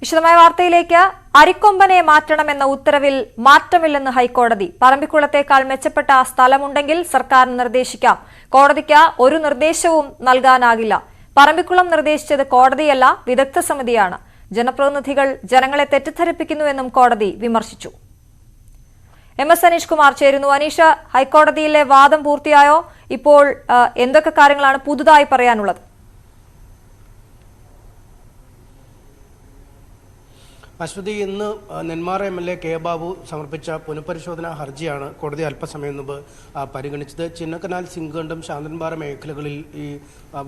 വിശദമായ വാർത്തയിലേക്ക്. അരിക്കൊമ്പനെ മാറ്റണമെന്ന ഉത്തരവിൽ മാറ്റമില്ലെന്ന് ഹൈക്കോടതി. പറമ്പിക്കുളത്തേക്കാൾ മെച്ചപ്പെട്ട സ്ഥലമുണ്ടെങ്കിൽ സർക്കാരിന് നിർദ്ദേശിക്കാം. കോടതിക്ക് ഒരു നിർദ്ദേശവും നൽകാനാകില്ല. പറമ്പിക്കുളം നിർദ്ദേശിച്ചത് കോടതിയല്ല, വിദഗ്ധ സമിതിയാണ്. ജനപ്രതിനിധികൾ ജനങ്ങളെ തെറ്റിദ്ധരിപ്പിക്കുന്നുവെന്നും കോടതി വിമർശിച്ചു. എം.എസ്. അനീഷ് കുമാർ ചേരുന്നു. അനീഷ്, ഹൈക്കോടതിയിലെ വാദം പൂർത്തിയായോ? ഇപ്പോൾ എന്തൊക്കെ കാര്യങ്ങളാണ് പുതുതായി പറയാനുള്ളത്? അശ്വതി, ഇന്ന് നെന്മാറ എം.എൽ.എ. കെ ബാബു സമർപ്പിച്ച പുനഃപരിശോധനാ ഹർജിയാണ് കോടതി അല്പസമയം മുമ്പ് പരിഗണിച്ചത്. ചിന്നക്കനാൽ, സിംഗണ്ടം, ശാന്തൻപാറ മേഖലകളിൽ ഈ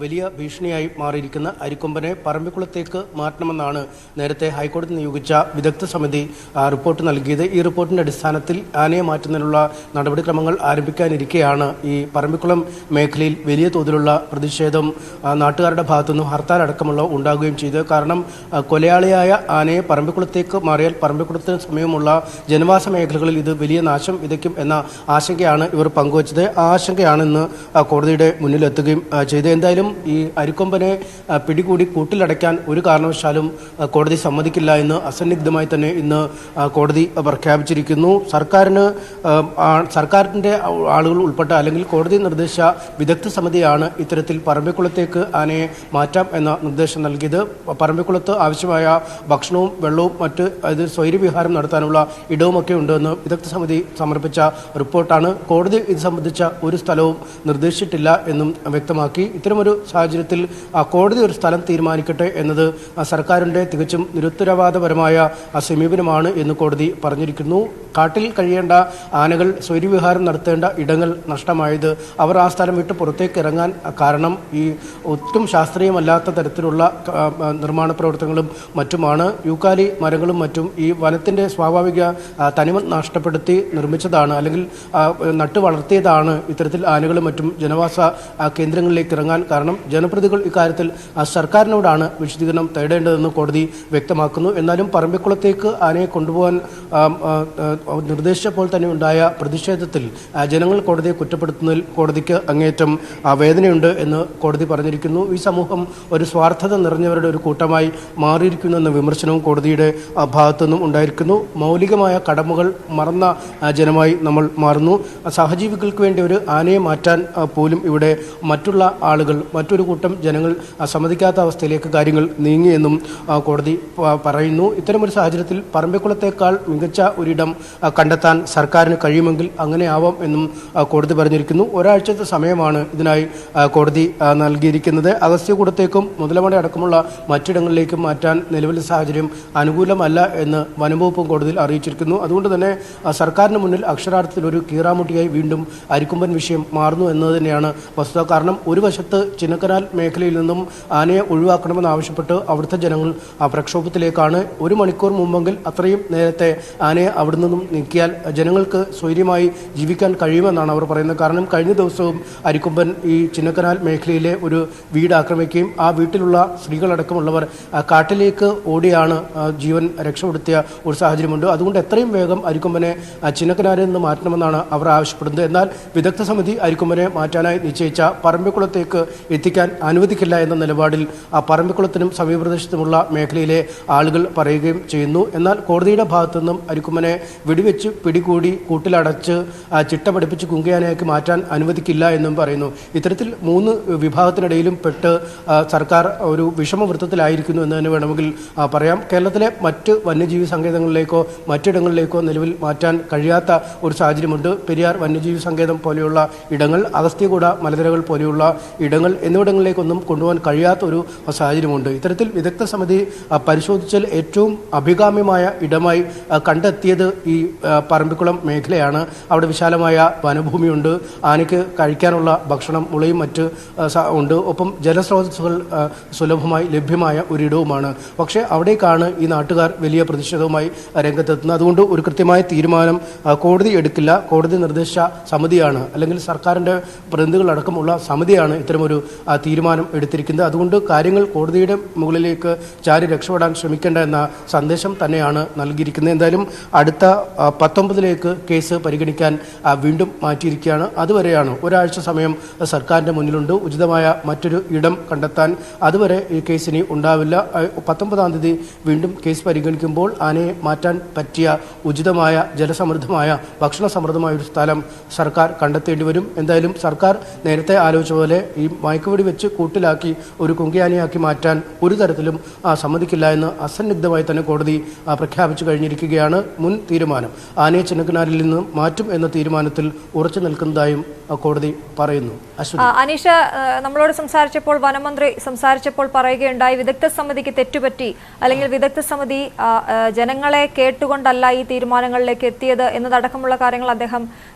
വലിയ ഭീഷണിയായി മാറിയിരിക്കുന്ന അരിക്കൊമ്പനെ പറമ്പിക്കുളത്തേക്ക് മാറ്റണമെന്നാണ് നേരത്തെ ഹൈക്കോടതി നിയോഗിച്ച വിദഗ്ധ സമിതി റിപ്പോർട്ട് നൽകിയത്. ഈ റിപ്പോർട്ടിന്റെ അടിസ്ഥാനത്തിൽ ആനയെ മാറ്റുന്നതിനുള്ള നടപടിക്രമങ്ങൾ ആരംഭിക്കാനിരിക്കെയാണ് ഈ പറമ്പിക്കുളം മേഖലയിൽ വലിയ തോതിലുള്ള പ്രതിഷേധം നാട്ടുകാരുടെ ഭാഗത്തുനിന്നും ഹർത്താൽ അടക്കമുള്ള ഉണ്ടാകുകയും ചെയ്തത്. കാരണം കൊലയാളിയായ ആനയെ പറമ്പിക്കുളത്തേക്ക് മാറിയാൽ പറമ്പിക്കുളത്തിന് സമീപമുള്ള ജനവാസ മേഖലകളിൽ ഇത് വലിയ നാശം വിതയ്ക്കും എന്ന ആശങ്കയാണ് ഇവർ പങ്കുവച്ചത്. ആ ആശങ്കയാണ് ഇന്ന് കോടതിയുടെ മുന്നിലെത്തുകയും ചെയ്തത്. എന്തായാലും ഈ അരിക്കൊമ്പനെ പിടികൂടി കൂട്ടിലടയ്ക്കാൻ ഒരു കാരണവശാലും കോടതി സമ്മതിക്കില്ല എന്ന് അസന്നിഗ്ധമായി തന്നെ ഇന്ന് കോടതി പ്രഖ്യാപിച്ചിരിക്കുന്നു. സർക്കാരിൻ്റെ ആളുകൾ ഉൾപ്പെട്ട അല്ലെങ്കിൽ കോടതി നിർദ്ദേശിച്ച വിദഗ്ധ സമിതിയാണ് ഇത്തരത്തിൽ പറമ്പിക്കുളത്തേക്ക് ആനയെ മാറ്റാം എന്ന നിർദ്ദേശം നൽകിയത്. പറമ്പിക്കുളത്ത് ആവശ്യമായ ഭക്ഷണവും വെള്ളവും മറ്റ് ഇത് സ്വൈര്യവിഹാരം നടത്താനുള്ള ഇടവുമൊക്കെ ഉണ്ടെന്ന് വിദഗ്ധ സമിതി സമർപ്പിച്ച റിപ്പോർട്ടാണ്. കോടതി ഇത് സംബന്ധിച്ച ഒരു സ്ഥലവും നിർദ്ദേശിച്ചിട്ടില്ല എന്നും വ്യക്തമാക്കി. ഇത്തരമൊരു സാഹചര്യത്തിൽ കോടതി ഒരു സ്ഥലം തീരുമാനിക്കട്ടെ എന്നത് സർക്കാരിൻ്റെ തികച്ചും നിരുത്തരവാദപരമായ സമീപനമാണ് എന്ന് കോടതി പറഞ്ഞിരിക്കുന്നു. കാട്ടിൽ കഴിയേണ്ട ആനകൾ സ്വൈര്യവിഹാരം നടത്തേണ്ട ഇടങ്ങൾ നഷ്ടമായത് അവർ ആ സ്ഥലം വിട്ട് പുറത്തേക്ക് ഇറങ്ങാൻ കാരണം ഈ ഒട്ടും ശാസ്ത്രീയമല്ലാത്ത തരത്തിലുള്ള നിർമ്മാണ പ്രവർത്തനങ്ങളും മറ്റുമാണ്. യൂക്കാലി മരങ്ങളും മറ്റും ഈ വനത്തിൻ്റെ സ്വാഭാവിക തനിമ നഷ്ടപ്പെടുത്തി നിർമ്മിച്ചതാണ് അല്ലെങ്കിൽ നട്ടു വളർത്തിയതാണ് ഇത്തരത്തിൽ ആനകളും മറ്റും ജനവാസ കേന്ദ്രങ്ങളിലേക്ക് ഇറങ്ങാൻ കാരണം. ജനപ്രതിനിധികൾ ഇക്കാര്യത്തിൽ സർക്കാരിനോടാണ് വിശദീകരണം തേടേണ്ടതെന്ന് കോടതി വ്യക്തമാക്കുന്നു. എന്നാലും പറമ്പിക്കുളത്തേക്ക് ആനയെ കൊണ്ടുപോകാൻ നിർദ്ദേശിച്ചപ്പോൾ തന്നെ ഉണ്ടായ പ്രതിഷേധത്തിൽ ജനങ്ങൾ കോടതിയെ കുറ്റപ്പെടുത്തുന്നതിൽ കോടതിക്ക് അങ്ങേയറ്റം വേദനയുണ്ട് എന്ന് കോടതി പറഞ്ഞിരിക്കുന്നു. ഈ സമൂഹം ഒരു സ്വാർത്ഥത നിറഞ്ഞവരുടെ ഒരു കൂട്ടമായി മാറിയിരിക്കുന്നു എന്ന വിമർശനവും കോടതിയുടെ ഭാഗത്തുനിന്നും ഉണ്ടായിരിക്കുന്നു. മൗലികമായ കടമകൾ മറന്ന ജനമായി നമ്മൾ മാറുന്നു. സഹജീവികൾക്ക് വേണ്ടി ഒരു ആനയെ മാറ്റാൻ പോലും ഇവിടെ മറ്റുള്ള ആളുകൾ മറ്റൊരു കൂട്ടം ജനങ്ങൾ സമ്മതിക്കാത്ത അവസ്ഥയിലേക്ക് കാര്യങ്ങൾ നീങ്ങിയെന്നും കോടതി പറയുന്നു. ഇത്തരമൊരു സാഹചര്യത്തിൽ പറമ്പിക്കുളത്തേക്കാൾ മികച്ച ഒരിടം കണ്ടെത്താൻ സർക്കാരിന് കഴിയുമെങ്കിൽ അങ്ങനെ ആവാം എന്നും കോടതി പറഞ്ഞിരിക്കുന്നു. ഒരാഴ്ചത്തെ സമയമാണ് ഇതിനായി കോടതി നൽകിയിരിക്കുന്നത്. അഗസ്ത്യകൂടത്തേക്കും മുതലമട അടക്കമുള്ള മറ്റിടങ്ങളിലേക്കും മാറ്റാൻ നിലവിലെ സാഹചര്യം അനുകൂലമല്ല എന്ന് വനംവകുപ്പും കോടതിയിൽ അറിയിച്ചിരിക്കുന്നു. അതുകൊണ്ട് തന്നെ സർക്കാരിന് മുന്നിൽ അക്ഷരാർത്ഥത്തിൽ ഒരു കീറാമുട്ടിയായി വീണ്ടും അരിക്കൊമ്പൻ വിഷയം മാറുന്നു എന്നത് തന്നെയാണ് വസ്തുത. കാരണം ഒരു വശത്ത് ചിന്നക്കനാൽ മേഖലയിൽ നിന്നും ആനയെ ഒഴിവാക്കണമെന്നാവശ്യപ്പെട്ട് അവിടുത്തെ ജനങ്ങൾ പ്രക്ഷോഭത്തിലേക്കാണ്. ഒരു മണിക്കൂർ മുമ്പെങ്കിൽ അത്രയും നേരത്തെ ആനയെ അവിടെ നിന്നും നീക്കിയാൽ ജനങ്ങൾക്ക് സ്വൈര്യമായി ജീവിക്കാൻ കഴിയുമെന്നാണ് അവർ പറയുന്നത്. കാരണം കഴിഞ്ഞ ദിവസവും അരിക്കൊമ്പൻ ഈ ചിന്നക്കനാൽ മേഖലയിലെ ഒരു വീട് ആക്രമിക്കുകയും ആ വീട്ടിലുള്ള സ്ത്രീകളടക്കമുള്ളവർ കാട്ടിലേക്ക് ഓടിയാണ് ജീവൻ രക്ഷപ്പെടുത്തിയ ഒരു സാഹചര്യമുണ്ട്. അതുകൊണ്ട് എത്രയും വേഗം അരിക്കൊമ്പനെ ചിന്നക്കനാലിൽ നിന്ന് മാറ്റണമെന്നാണ് അവർ ആവശ്യപ്പെടുന്നത്. എന്നാൽ വിദഗ്ധ സമിതി അരിക്കൊമ്പനെ മാറ്റാനായി നിശ്ചയിച്ച പറമ്പിക്കുളത്തേക്ക് എത്തിക്കാൻ അനുവദിക്കില്ല എന്ന നിലപാടിൽ പറമ്പിക്കുളത്തിനും സമീപപ്രദേശത്തുമുള്ള മേഖലയിലെ ആളുകൾ പറയുകയും ചെയ്യുന്നു. എന്നാൽ കോടതിയുടെ ഭാഗത്തു നിന്നും അരിക്കൊമ്പനെ വെടിവെച്ച് പിടികൂടി കൂട്ടിലടച്ച് ചിട്ട പഠിപ്പിച്ച് കുങ്കിയാനയാക്കി മാറ്റാൻ അനുവദിക്കില്ല എന്നും പറയുന്നു. ഇത്തരത്തിൽ മൂന്ന് വിഭാഗത്തിനിടയിലും പെട്ട് സർക്കാർ ഒരു വിഷമവൃത്തത്തിലായിരിക്കുന്നു എന്ന് തന്നെ വേണമെങ്കിൽ പറയാം. കേരളത്തിലെ മറ്റ് വന്യജീവി സങ്കേതങ്ങളിലേക്കോ മറ്റിടങ്ങളിലേക്കോ നിലവിൽ മാറ്റാൻ കഴിയാത്ത ഒരു സാഹചര്യമുണ്ട്. പെരിയാർ വന്യജീവി സങ്കേതം പോലെയുള്ള ഇടങ്ങൾ, അഗസ്ത്യകൂട മലനിരകൾ പോലെയുള്ള ഇടങ്ങൾ എന്നിവിടങ്ങളിലേക്കൊന്നും കൊണ്ടുപോകാൻ കഴിയാത്ത ഒരു സാഹചര്യമുണ്ട്. ഇത്തരത്തിൽ വിദഗ്ധ സമിതി പരിശോധിച്ചാൽ ഏറ്റവും അഭികാമ്യമായ ഇടമായി കണ്ടെത്തിയത് ഈ പറമ്പിക്കുളം മേഖലയാണ്. അവിടെ വിശാലമായ വനഭൂമിയുണ്ട്, ആനയ്ക്ക് കഴിക്കാനുള്ള ഭക്ഷണം മുളയും മറ്റ് ഉണ്ട്, ഒപ്പം ജലസ്രോതസ്സുകൾ സുലഭമായി ലഭ്യമായ ഒരിടവുമാണ്. പക്ഷേ അവിടേക്കാണ് ഈ നാട്ടുകാർ വലിയ പ്രതിഷേധവുമായി രംഗത്തെത്തുന്നത്. അതുകൊണ്ട് ഒരു കൃത്യമായ തീരുമാനം കോടതി എടുക്കില്ല. കോടതി നിർദ്ദേശിച്ച സമിതിയാണ് അല്ലെങ്കിൽ സർക്കാരിൻ്റെ പ്രതിനിധികളടക്കമുള്ള സമിതിയാണ് ഇത്തരമൊരു തീരുമാനം എടുത്തിരിക്കുന്നത്. അതുകൊണ്ട് കാര്യങ്ങൾ കോടതിയുടെ മുകളിലേക്ക് ചാരി രക്ഷപ്പെടാൻ ശ്രമിക്കേണ്ട എന്ന സന്ദേശം തന്നെയാണ് നൽകിയിരിക്കുന്നത്. എന്തായാലും അടുത്ത 19 കേസ് പരിഗണിക്കാൻ വീണ്ടും മാറ്റിയിരിക്കുകയാണ്. അതുവരെയാണ് ഒരാഴ്ച സമയം സർക്കാരിൻ്റെ മുന്നിലുണ്ട് ഉചിതമായ മറ്റൊരു ഇടം കണ്ടെത്താൻ. അതുവരെ ഈ കേസിന് ഉണ്ടാവില്ല. 19-ാം തീയതി വീണ്ടും കേസ് കേസ് പരിഗണിക്കുമ്പോൾ ആനയെ മാറ്റാൻ പറ്റിയ ഉചിതമായ ജലസമൃദ്ധമായ ഭക്ഷണ സമൃദ്ധമായ ഒരു സ്ഥലം സർക്കാർ കണ്ടെത്തേണ്ടി വരും. എന്തായാലും സർക്കാർ നേരത്തെ ആലോചിച്ച പോലെ ഈ മയക്കുവെടി വെച്ച് കൂട്ടിലാക്കി ഒരു കുങ്കിയാനയാക്കി മാറ്റാൻ ഒരു തരത്തിലും സമ്മതിക്കില്ല എന്ന് അസന്നിഗ്ധമായി തന്നെ കോടതി പ്രഖ്യാപിച്ചു കഴിഞ്ഞിരിക്കുകയാണ്. മുൻ തീരുമാനം ആനയെ ചിന്നക്കനാലിൽ നിന്ന് മാറ്റും എന്ന തീരുമാനത്തിൽ ഉറച്ചു നിൽക്കുന്നതായും കോടതി പറയുന്നു. അനീഷ, നമ്മളോട് സംസാരിച്ചപ്പോൾ വനമന്ത്രി സംസാരിച്ചപ്പോൾ പറയുകയുണ്ടായി വിദഗ്ധ സമിതിക്ക് തെറ്റുപറ്റി, അല്ലെങ്കിൽ വിദഗ്ധ സമിതി ജനങ്ങളെ കേട്ടുകൊണ്ടല്ല ഈ തീരുമാനങ്ങളിലേക്ക് എത്തിയത് എന്നതടക്കമുള്ള കാര്യങ്ങൾ അദ്ദേഹം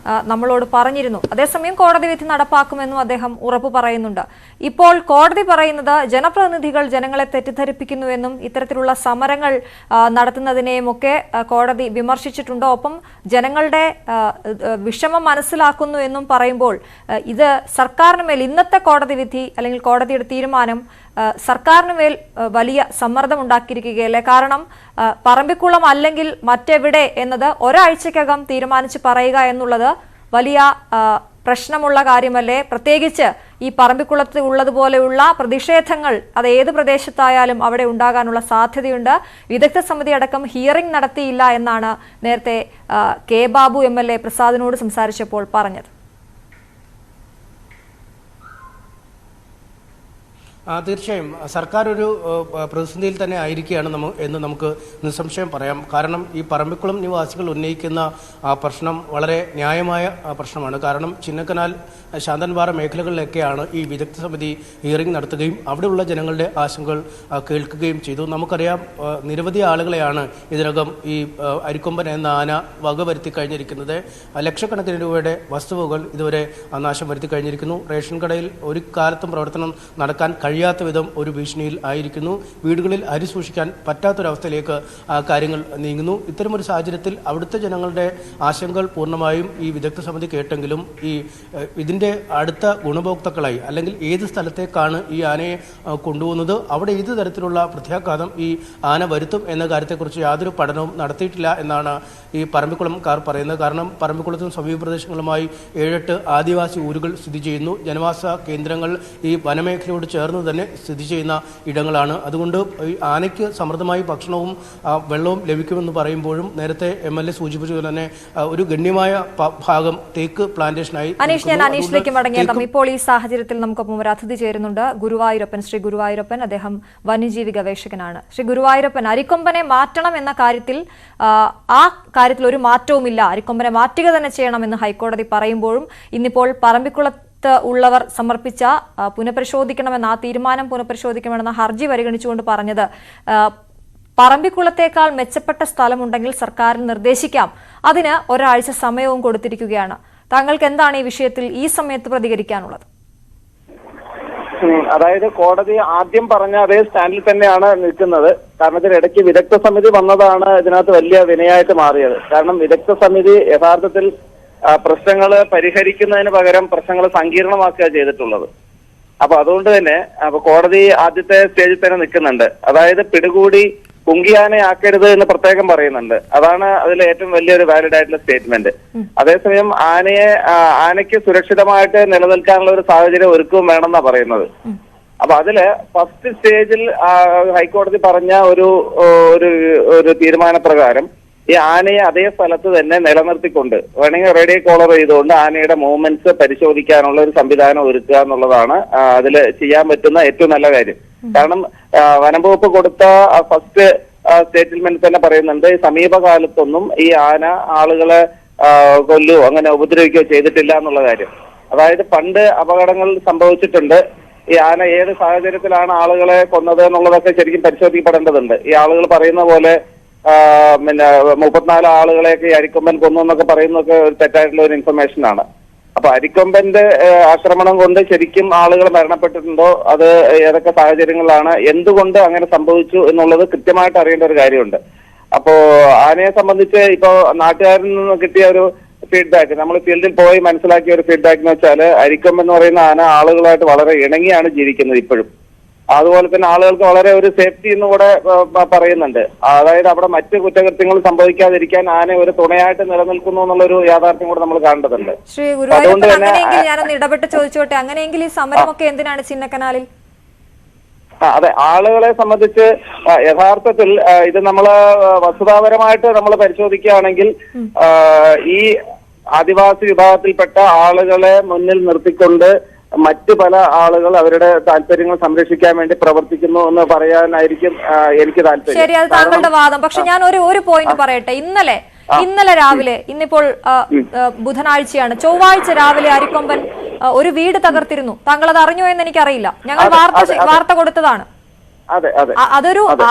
നമ്മളോട് പറഞ്ഞിരുന്നു. അതേസമയം കോടതി വിധി നടപ്പാക്കുമെന്നും അദ്ദേഹം ഉറപ്പു പറയുന്നുണ്ട്. ഇപ്പോൾ കോടതി പറയുന്നത് ജനപ്രതിനിധികൾ ജനങ്ങളെ തെറ്റിദ്ധരിപ്പിക്കുന്നുവെന്നും ഇത്തരത്തിലുള്ള സമരങ്ങൾ നടത്തുന്നതിനെയുമൊക്കെ കോടതി വിമർശിച്ചിട്ടുണ്ട്. ഒപ്പം ജനങ്ങളുടെ വിഷമം മനസ്സിലാക്കുന്നു എന്നും പറയുമ്പോൾ ഇത് സർക്കാരിന് മേൽ ഇന്നത്തെ കോടതി വിധി അല്ലെങ്കിൽ കോടതിയുടെ തീരുമാനം സർക്കാരിന് മേൽ വലിയ സമ്മർദ്ദം ഉണ്ടാക്കിയിരിക്കുകയല്ലേ? കാരണം പറമ്പിക്കുളം അല്ലെങ്കിൽ മറ്റെവിടെ എന്നത് ഒരാഴ്ചക്കകം തീരുമാനിച്ച് പറയുക എന്നുള്ളത് വലിയ പ്രശ്നമുള്ള കാര്യമല്ലേ? പ്രത്യേകിച്ച് ഈ പറമ്പിക്കുളത്ത് ഉള്ളതുപോലെയുള്ള പ്രതിഷേധങ്ങൾ അത് ഏത് പ്രദേശത്തായാലും അവിടെ ഉണ്ടാകാനുള്ള സാധ്യതയുണ്ട്. വിദഗ്ധ സമിതി അടക്കം ഹിയറിംഗ് നടത്തിയില്ല എന്നാണ് നേരത്തെ കെ ബാബു MLA പ്രസാദിനോട് സംസാരിച്ചപ്പോൾ പറഞ്ഞത്. തീർച്ചയായും സർക്കാർ ഒരു പ്രതിസന്ധിയിൽ തന്നെ ആയിരിക്കുകയാണ് എന്ന് നമുക്ക് നിസ്സംശയം പറയാം. കാരണം ഈ പറമ്പിക്കുളം നിവാസികൾ ഉന്നയിക്കുന്ന പ്രശ്നം വളരെ ന്യായമായ പ്രശ്നമാണ്. കാരണം ചിന്നക്കനാൽ ശാന്തൻപാറ മേഖലകളിലൊക്കെയാണ് ഈ വിദഗ്ധ സമിതി ഹിയറിംഗ് നടത്തുകയും അവിടെയുള്ള ജനങ്ങളുടെ ആശങ്കകൾ കേൾക്കുകയും ചെയ്തു. നമുക്കറിയാം നിരവധി ആളുകളെയാണ് ഇതിനകം ഈ അരിക്കൊമ്പൻ എന്ന ആന വകവരുത്തി കഴിഞ്ഞിരിക്കുന്നത്. ലക്ഷക്കണക്കിന് രൂപയുടെ വസ്തുവകൾ ഇതുവരെ നാശം വരുത്തി കഴിഞ്ഞിരിക്കുന്നു. റേഷൻ കടയിൽ ഒരു കാലത്തും പ്രവർത്തനം നടക്കാൻ കഴിയാത്ത വിധം ഒരു ഭീഷണിയിൽ ആയിരിക്കുന്നു. വീടുകളിൽ അരി സൂക്ഷിക്കാൻ പറ്റാത്തൊരവസ്ഥയിലേക്ക് കാര്യങ്ങൾ നീങ്ങുന്നു. ഇത്തരമൊരു സാഹചര്യത്തിൽ അവിടുത്തെ ജനങ്ങളുടെ ആശങ്കകൾ പൂർണ്ണമായും ഈ വിദഗ്ധ സമിതി കേട്ടെങ്കിലും ഇതിൻ്റെ അടുത്ത ഗുണഭോക്താക്കളായി അല്ലെങ്കിൽ ഏത് സ്ഥലത്തേക്കാണ് ഈ ആനയെ കൊണ്ടുപോകുന്നത്, അവിടെ ഏത് തരത്തിലുള്ള പ്രത്യാഘാതം ഈ ആന വരുത്തും എന്ന കാര്യത്തെക്കുറിച്ച് യാതൊരു പഠനവും നടത്തിയിട്ടില്ല എന്നാണ് ഈ പറമ്പിക്കുളംകാർ പറയുന്നത്. കാരണം പറമ്പിക്കുളത്തും സമീപ പ്രദേശങ്ങളുമായി 7-8 ആദിവാസി ഊരുകൾ സ്ഥിതി ചെയ്യുന്നു. ജനവാസ കേന്ദ്രങ്ങൾ ഈ വനമേഖലയോട് ചേർന്ന് തന്നെ സ്ഥിതി ചെയ്യുന്ന ഇടങ്ങളാണ്. അതുകൊണ്ട് ഈ ആനയ്ക്ക് സമൃദ്ധമായി ഭക്ഷണവും വെള്ളവും ലഭിക്കുമെന്ന് പറയുമ്പോഴും നേരത്തെ MLA സൂചിപ്പിച്ചതുപോലെ തന്നെ ഒരു ഗണ്യമായ ഭാഗം തേക്ക് പ്ലാന്റേഷനായി. ഞാൻ അനീഷിലേക്ക് മടങ്ങിയെത്താം. ഇപ്പോൾ ഈ സാഹചര്യത്തിൽ നമുക്കൊപ്പം ഒരു അതിഥി ചേരുന്നുണ്ട്, ഗുരുവായൂരപ്പൻ. ശ്രീ ഗുരുവായൂരപ്പൻ, അദ്ദേഹം വന്യജീവി ഗവേഷകനാണ്. ശ്രീ ഗുരുവായൂരപ്പൻ, അരിക്കൊമ്പനെ മാറ്റണം എന്ന കാര്യത്തിൽ ഒരു മാറ്റവുമില്ല, അരിക്കൊമ്പനെ മാറ്റുക തന്നെ ചെയ്യണമെന്ന് ഹൈക്കോടതി പറയുമ്പോഴും ഇന്നിപ്പോൾ പറമ്പിക്കുളത്ത് ഉള്ളവർ സമർപ്പിച്ച പുനഃപരിശോധിക്കണമെന്ന ആ തീരുമാനം പുനഃപരിശോധിക്കണമെന്ന ഹർജി പരിഗണിച്ചുകൊണ്ട് പറഞ്ഞത് പറമ്പിക്കുളത്തേക്കാൾ മെച്ചപ്പെട്ട സ്ഥലമുണ്ടെങ്കിൽ സർക്കാരിന് നിർദ്ദേശിക്കാം, അതിന് ഒരാഴ്ച സമയവും കൊടുത്തിരിക്കുകയാണ്. താങ്കൾക്ക് എന്താണ് ഈ വിഷയത്തിൽ ഈ സമയത്ത് പ്രതികരിക്കാനുള്ളത്? അതായത് കോടതി ആദ്യം പറഞ്ഞ അതേ സ്റ്റാൻഡിൽ തന്നെയാണ് നിൽക്കുന്നത്. കാരണം ഇതിനിടയ്ക്ക് വിദഗ്ധ സമിതി വന്നതാണ് ഇതിനകത്ത് വലിയ വിനയായിട്ട് മാറിയത്. കാരണം വിദഗ്ധ സമിതി യഥാർത്ഥത്തിൽ പ്രശ്നങ്ങൾ പരിഹരിക്കുന്നതിന് പകരം പ്രശ്നങ്ങൾ സങ്കീർണമാക്കുക ചെയ്തിട്ടുള്ളത്. അപ്പൊ അതുകൊണ്ട് തന്നെ കോടതി ആദ്യത്തെ സ്റ്റേജിൽ തന്നെ നിൽക്കുന്നുണ്ട്. അതായത് പിടികൂടി കുങ്കിയാനയാക്കരുത് എന്ന് പ്രത്യേകം പറയുന്നുണ്ട്. അതാണ് അതിൽ ഏറ്റവും വലിയൊരു വാലിഡ് ആയിട്ടുള്ള സ്റ്റേറ്റ്മെന്റ്. അതേസമയം ആനയ്ക്ക് സുരക്ഷിതമായിട്ട് നിലനിൽക്കാനുള്ള ഒരു സാഹചര്യം ഒരുക്കവും വേണമെന്നാണ് പറയുന്നത്. അപ്പൊ അതില് ഫസ്റ്റ് സ്റ്റേജിൽ ഹൈക്കോടതി പറഞ്ഞ ഒരു തീരുമാനപ്രകാരം ഈ ആനയെ അതേ സ്ഥലത്ത് തന്നെ നിലനിർത്തിക്കൊണ്ട് വേണമെങ്കിൽ റേഡിയോ കോളർ ചെയ്തുകൊണ്ട് ആനയുടെ മൂവ്മെന്റ്സ് പരിശോധിക്കാനുള്ള ഒരു സംവിധാനം ഒരുക്കുക എന്നുള്ളതാണ് അതിൽ ചെയ്യാൻ പറ്റുന്ന ഏറ്റവും നല്ല കാര്യം. കാരണം വനം വകുപ്പ് കൊടുത്ത ഫസ്റ്റ് സ്റ്റേറ്റ്മെന്റ് തന്നെ പറയുന്നുണ്ട്, ഈ സമീപകാലത്തൊന്നും ഈ ആന ആളുകളെ കൊല്ലുകയോ അങ്ങനെ ഉപദ്രവിക്കുകയോ ചെയ്തിട്ടില്ല എന്നുള്ള കാര്യം. അതായത് പണ്ട് അപകടങ്ങൾ സംഭവിച്ചിട്ടുണ്ട്. ഈ ആന ഏത് സാഹചര്യത്തിലാണ് ആളുകളെ കൊന്നത് എന്നുള്ളതൊക്കെ ശരിക്കും പരിശോധിക്കപ്പെടേണ്ടതുണ്ട്. ഈ ആളുകൾ പറയുന്ന പോലെ 34 ആളുകളെയൊക്കെ ഈ അരിക്കൊമ്പൻ കൊന്നു എന്നൊക്കെ പറയുന്നതൊക്കെ ഒരു തെറ്റായിട്ടുള്ള ഒരു ഇൻഫർമേഷൻ ആണ്. അപ്പൊ അരിക്കൊമ്പന്റെ ആക്രമണം കൊണ്ട് ശരിക്കും ആളുകൾ മരണപ്പെട്ടിട്ടുണ്ടോ, അത് ഏതൊക്കെ സാഹചര്യങ്ങളിലാണ്, എന്തുകൊണ്ട് അങ്ങനെ സംഭവിച്ചു എന്നുള്ളത് കൃത്യമായിട്ട് അറിയേണ്ട ഒരു കാര്യമുണ്ട്. അപ്പോ ആനയെ സംബന്ധിച്ച് ഇപ്പോ നാട്ടുകാരിൽ നിന്ന് കിട്ടിയ ഒരു ഫീഡ്ബാക്ക്, നമ്മൾ ഫീൽഡിൽ പോയി മനസ്സിലാക്കിയ ഒരു ഫീഡ്ബാക്ക് എന്ന് വെച്ചാൽ അരിക്കൊമ്പൻ എന്ന് പറയുന്ന ആന ആളുകളായിട്ട് വളരെ ഇണങ്ങിയാണ് ജീവിക്കുന്നത് ഇപ്പോഴും. അതുപോലെ തന്നെ ആളുകൾക്ക് വളരെ ഒരു സേഫ്റ്റി എന്നും കൂടെ പറയുന്നുണ്ട്. അതായത് അവിടെ മറ്റ് കുറ്റകൃത്യങ്ങൾ സംഭവിക്കാതിരിക്കാൻ ആന ഒരു തുണയായിട്ട് നിലനിൽക്കുന്നു എന്നുള്ളൊരു യാഥാർത്ഥ്യം കൂടെ നമ്മൾ കാണേണ്ടതുണ്ട്. ശ്രീ ഗുരുവായൂരപ്പൻ, അങ്ങനെയെങ്കിൽ ഞാനൊന്ന് ഇടപെട്ട് ചോദിച്ചോട്ടെ, അങ്ങനെയെങ്കിൽ ഈ സമരമൊക്കെ എന്തിനാണ് ചിന്നക്കനാലിൽ? അതെ, ആളുകളെ സംബന്ധിച്ച് യഥാർത്ഥത്തിൽ ഇത് നമ്മള് വസ്തുതാപരമായിട്ട് നമ്മൾ പരിശോധിക്കുകയാണെങ്കിൽ ഈ ആദിവാസി വിഭാഗത്തിൽപ്പെട്ട ആളുകളെ മുന്നിൽ നിർത്തിക്കൊണ്ട് മറ്റു പല ആളുകൾ അവരുടെ താല്പര്യങ്ങൾ സംരക്ഷിക്കാൻ വേണ്ടി പ്രവർത്തിക്കുന്നു എന്ന് പറയാനായിരിക്കും എനിക്ക് താല്പര്യം. ശരി, അത് താങ്കളുടെ വാദം. പക്ഷെ ഞാൻ ഒരു പോയിന്റ് പറയട്ടെ. ഇന്നലെ രാവിലെ, ഇന്നിപ്പോൾ ബുധനാഴ്ചയാണ്, ചൊവ്വാഴ്ച രാവിലെ അരിക്കൊമ്പൻ ഒരു വീട് തകർത്തിരുന്നു. താങ്കൾ അത് അറിഞ്ഞോ എന്ന് എനിക്കറിയില്ല. ഞങ്ങൾ വാർത്ത കൊടുത്തതാണ്.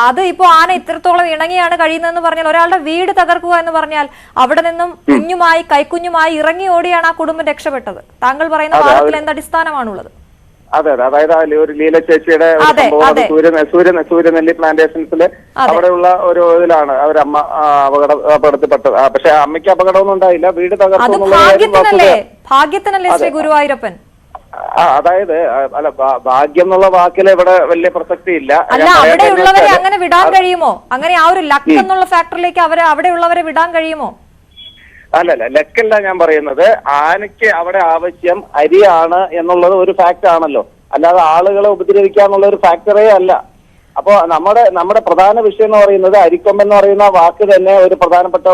അത് ഇപ്പോ ആന ഇത്രത്തോളം ഇണങ്ങിയാണ് കഴിയുന്നതെന്ന് പറഞ്ഞാൽ, ഒരാളുടെ വീട് തകർക്കുക എന്ന് പറഞ്ഞാൽ അവിടെ നിന്നും കുഞ്ഞുമായി കൈക്കുഞ്ഞുമായി ഇറങ്ങി ഓടിയാണ് ആ കുടുംബം രക്ഷപ്പെട്ടത്. താങ്കൾ പറയുന്ന വാദത്തിൽ എന്ത് അടിസ്ഥാനമാണുള്ളത്? അതെ, അതായത് ഒരു ലീല ചേച്ചിയുടെ സൂര്യനെല്ലി പ്ലാന്റേഷൻസില് അവിടെയുള്ള ഒരു ഇതിലാണ് അവരമ്മ അപകടത്തിൽപ്പെട്ടത്. പക്ഷെ അമ്മയ്ക്ക് അപകടമൊന്നും ഉണ്ടായില്ല, വീട് തകർത്തു. ഭാഗ്യത്തിനല്ലേ ശ്രീ ഗുരുവായൂരപ്പൻ? അതായത് അല്ല, ഭാഗ്യം എന്നുള്ള വാക്കിൽ ഇവിടെ വലിയ പ്രസക്തി ഇല്ല. അല്ല, അവിടെയുള്ളവരെ അങ്ങനെ വിടാൻ കഴിയുമോ? അങ്ങനെ ആ ഒരു ലക്ക് എന്നുള്ള ഫാക്ടറിലേക്ക് അവിടെയുള്ളവരെ വിടാൻ കഴിയുമോ? അല്ലല്ല, ലക്കല്ല ഞാൻ പറയുന്നത്. ആനയ്ക്ക് അവിടെ ആവശ്യം അരിയാണ് എന്നുള്ളത് ഒരു ഫാക്ട് ആണല്ലോ, അല്ലാതെ ആളുകളെ ഉപദ്രവിക്കാന്നുള്ള ഒരു ഫാക്ടറേ അല്ല. അപ്പോ നമ്മുടെ പ്രധാന വിഷയം എന്ന് പറയുന്നത് അരിക്കൊമ്പൻ എന്ന് പറയുന്ന വാക്ക് തന്നെ ഒരു പ്രധാനപ്പെട്ട